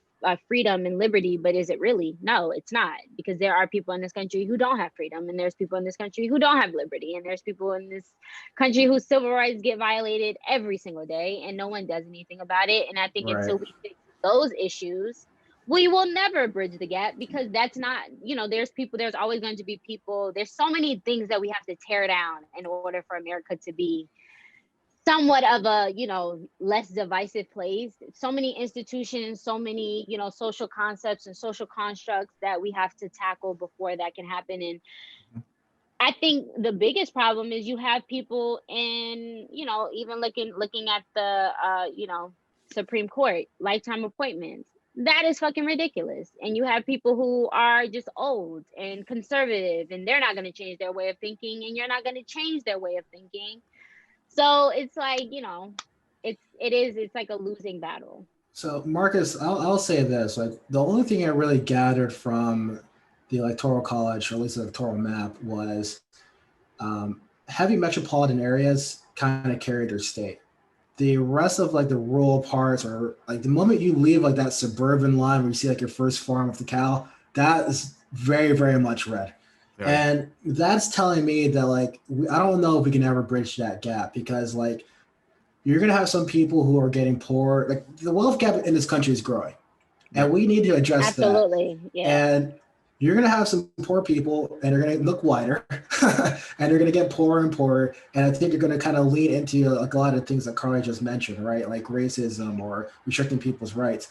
freedom and liberty, but is it really? No, it's not, because there are people in this country who don't have freedom, and there's people in this country who don't have liberty, and there's people in this country whose civil rights get violated every single day, and no one does anything about it. And I think until we fix those issues, we will never bridge the gap, because that's not, there's always going to be people. There's so many things that we have to tear down in order for America to be somewhat of a, less divisive place. So many institutions, so many, social concepts and social constructs that we have to tackle before that can happen. And I think the biggest problem is you have people in, even looking at the, Supreme Court, lifetime appointments. That is fucking ridiculous. And you have people who are just old and conservative, and they're not going to change their way of thinking, and you're not going to change their way of thinking. So it's like, it's like a losing battle. So Marcus, I'll say this: like the only thing I really gathered from the Electoral College, or at least the electoral map, was heavy metropolitan areas kind of carry their state. The rest of like the rural parts, or like the moment you leave like that suburban line where you see like your first farm with the cow, that is very, very much red. Yeah. And that's telling me that like I don't know if we can ever bridge that gap, because like you're gonna have some people who are getting poor. Like the wealth gap in this country is growing, and we need to address that. Absolutely, yeah. And you're gonna have some poor people, and they're gonna look whiter, and they're gonna get poorer and poorer. And I think you're gonna kind of lean into like a lot of things that Carly just mentioned, right? Like racism or restricting people's rights.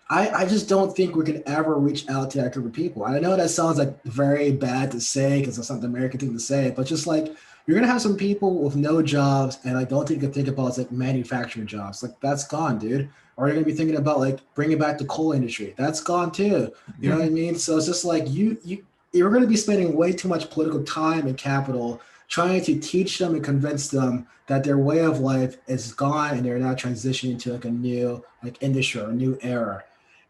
I just don't think we can ever reach out to that group of people. I know that sounds like very bad to say because it's not the American thing to say, but just like you're gonna have some people with no jobs, and like the only thing you can think about is like manufacturing jobs. Like that's gone, dude. Or you're gonna be thinking about like bringing back the coal industry. That's gone too. You know what I mean? So it's just like you're gonna be spending way too much political time and capital trying to teach them and convince them that their way of life is gone and they're now transitioning to like a new like industry or a new era.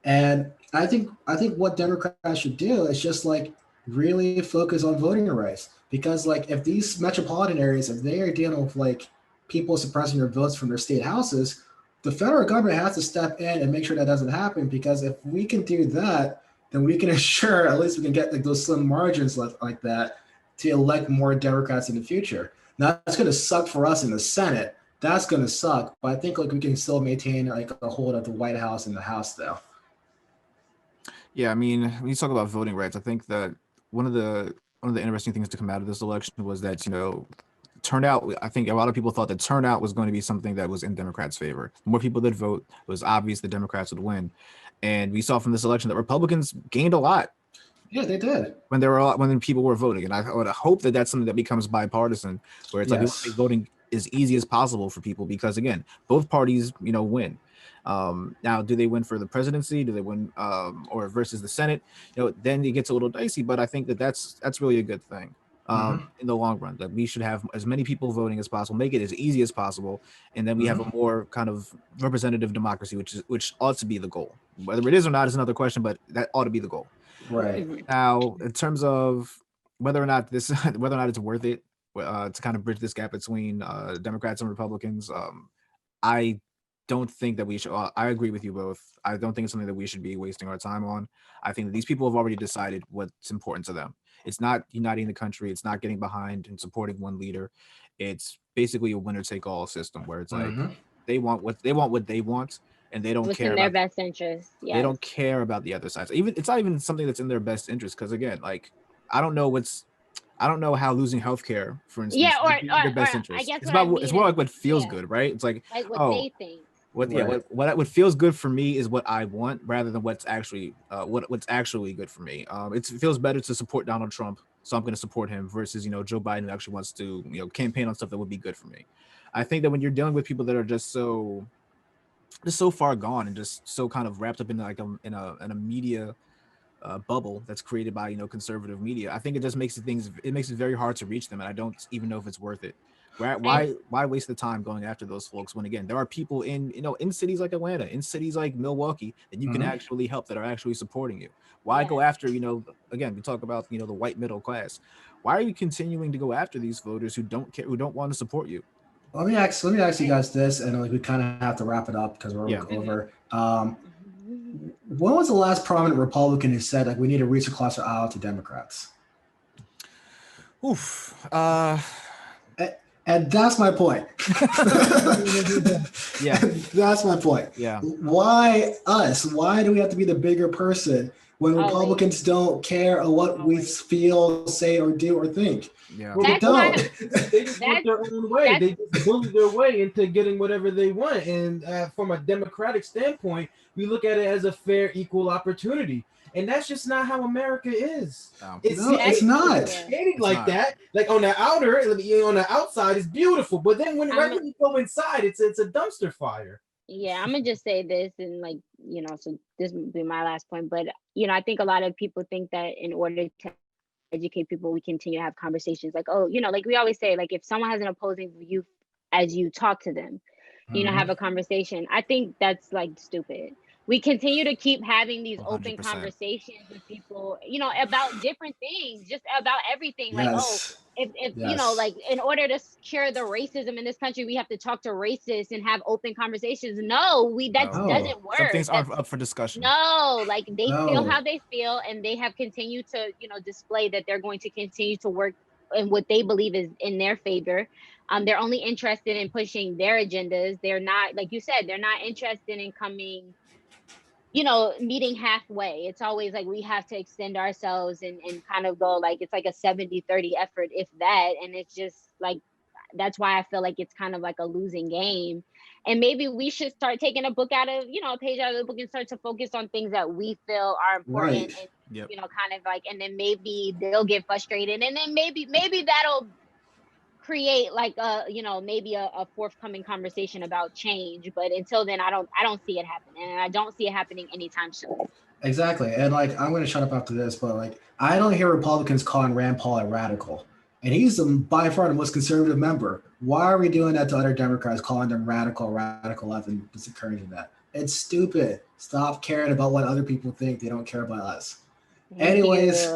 And I think what Democrats should do is just like really focus on voting rights, because like if these metropolitan areas, if they are dealing with like people suppressing their votes from their state houses, the federal government has to step in and make sure that doesn't happen. Because if we can do that, then we can ensure at least we can get like those slim margins like that to elect more Democrats in the future. Now that's going to suck for us in the Senate. That's going to suck, but I think like we can still maintain like a hold of the White House and the House though. Yeah, I mean, when you talk about voting rights, I think that one of the interesting things to come out of this election was that, you know, turnout. I think a lot of people thought that turnout was going to be something that was in Democrats' favor. The more people that vote, it was obvious the Democrats would win. And we saw from this election that Republicans gained a lot. Yeah, they did. When people were voting. And I would hope that that's something that becomes bipartisan, where it's like we want to make voting as easy as possible for people, because again, both parties, you know, win. Now, do they win for the presidency? Do they win or versus the Senate? You know, then it gets a little dicey, but I think that that's really a good thing in the long run, that we should have as many people voting as possible, make it as easy as possible. And then we have a more kind of representative democracy, which ought to be the goal. Whether it is or not is another question, but that ought to be the goal. Right. Now, in terms of whether or not it's worth it to kind of bridge this gap between Democrats and Republicans, I don't think that we should. I agree with you both. I don't think it's something that we should be wasting our time on. I think that these people have already decided what's important to them. It's not uniting the country. It's not getting behind and supporting one leader. It's basically a winner-take-all system where it's like they want what they want, and they don't care in their about best interest. Yes. They don't care about the other sides. It's not even something that's in their best interest, because again, like I don't know how losing healthcare, for instance, or their best interest. I guess it's more like what feels good, right? It's like what they think. What feels good for me is what I want, rather than what's actually good for me. It feels better to support Donald Trump, so I'm going to support him, versus Joe Biden, who actually wants to campaign on stuff that would be good for me. I think that when you're dealing with people that are just so far gone and just so kind of wrapped up in like in a media bubble that's created by conservative media, I think it just makes it very hard to reach them, and I don't even know if it's worth it. Why waste the time going after those folks when, again, there are people in cities like Atlanta, in cities like Milwaukee, that you can actually help, that are actually supporting you? Why go after, again, we talk about the white middle class. Why are you continuing to go after these voters who don't care, who don't want to support you? Let me ask you guys this, and like we kind of have to wrap it up because we're over. When was the last prominent Republican who said like we need to reach across the aisle to Democrats? And that's my point. Yeah. That's my point. Yeah. Why us? Why do we have to be the bigger person when Republicans don't care what we feel, say, or do, or think? Yeah. Well, they don't. They just want their own way. They just bully their way into getting whatever they want. And from a democratic standpoint, we look at it as a fair, equal opportunity. And that's just not how America is. It's not. It's like that. Like on the outside, it's beautiful, but then when you go inside, it's a dumpster fire. Yeah, I'm gonna just say this, and so this would be my last point. But I think a lot of people think that in order to educate people, we continue to have conversations like, like we always say, like if someone has an opposing view, as you talk to them, have a conversation. I think that's like stupid. We continue to keep having these 100%. Open conversations with people, about different things, just about everything. Yes. Like, if like in order to cure the racism in this country, we have to talk to racists and have open conversations. No, doesn't work. Some things are up for discussion. No, like they feel how they feel, and they have continued to, display that they're going to continue to work in what they believe is in their favor. They're only interested in pushing their agendas. They're not, like you said, they're not interested in coming, meeting halfway. It's always like we have to extend ourselves and kind of go like, it's like a 70-30 effort, if that. And it's just like, that's why I feel like it's kind of like a losing game. And maybe we should start taking a book out of, a page out of the book and start to focus on things that we feel are important. Right. And, kind of like, and then maybe they'll get frustrated. And then maybe that'll create like maybe a forthcoming conversation about change. But until then, I don't see it happening, and I don't see it happening anytime soon. Exactly. And like I'm going to shut up after this, but like I don't hear Republicans calling Rand Paul a radical, and he's by far the most conservative member. Why are we doing that to other Democrats, calling them radical left, and just encouraging that? It's stupid. Stop caring about what other people think. They don't care about us. Anyways,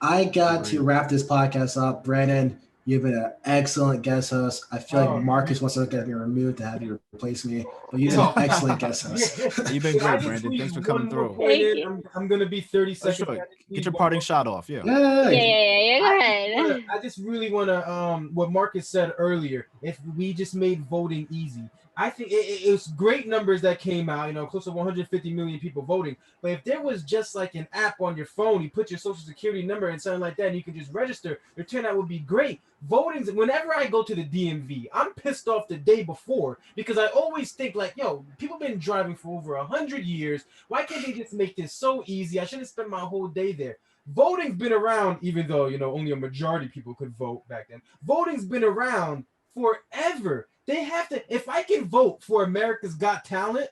I got to wrap this podcast up. Brandon, You've been an excellent guest host. I feel like Oh, Marcus wants to get me removed to have you replace me, but you've been an excellent guest host. You've been Can I great, just Brandon. Thanks squeeze for coming one more through. point Thank in? you. I'm gonna be 30 Oh, seconds. sure. Can I just Get squeeze your one parting more shot off. Yeah. Yeah. Go ahead. I just really want to what Marcus said earlier. If we just made voting easy, I think it was great numbers that came out. You know, close to 150 million people voting. But if there was just like an app on your phone, you put your social security number and something like that, and you can just register, your turnout would be great. Voting. Whenever I go to the DMV, I'm pissed off the day before because I always think like, yo, people been driving for over 100 years. Why can't they just make this so easy? I shouldn't spend my whole day there. Voting's been around, even though only a majority of people could vote back then. Voting's been around forever. They have to. If I can vote for America's Got Talent,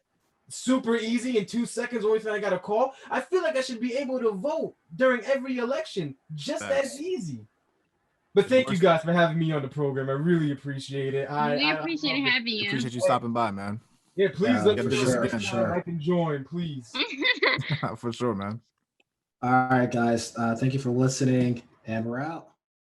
super easy in 2 seconds. Only thing I got to call. I feel like I should be able to vote during every election, just Facts. as easy. But thank you guys for having me on the program. I really appreciate it. We appreciate having you. Appreciate you stopping by, man. Yeah, please let me for know sure, next for time sure. I can join, please. For sure, man. All right, guys. Thank you for listening, and we're out.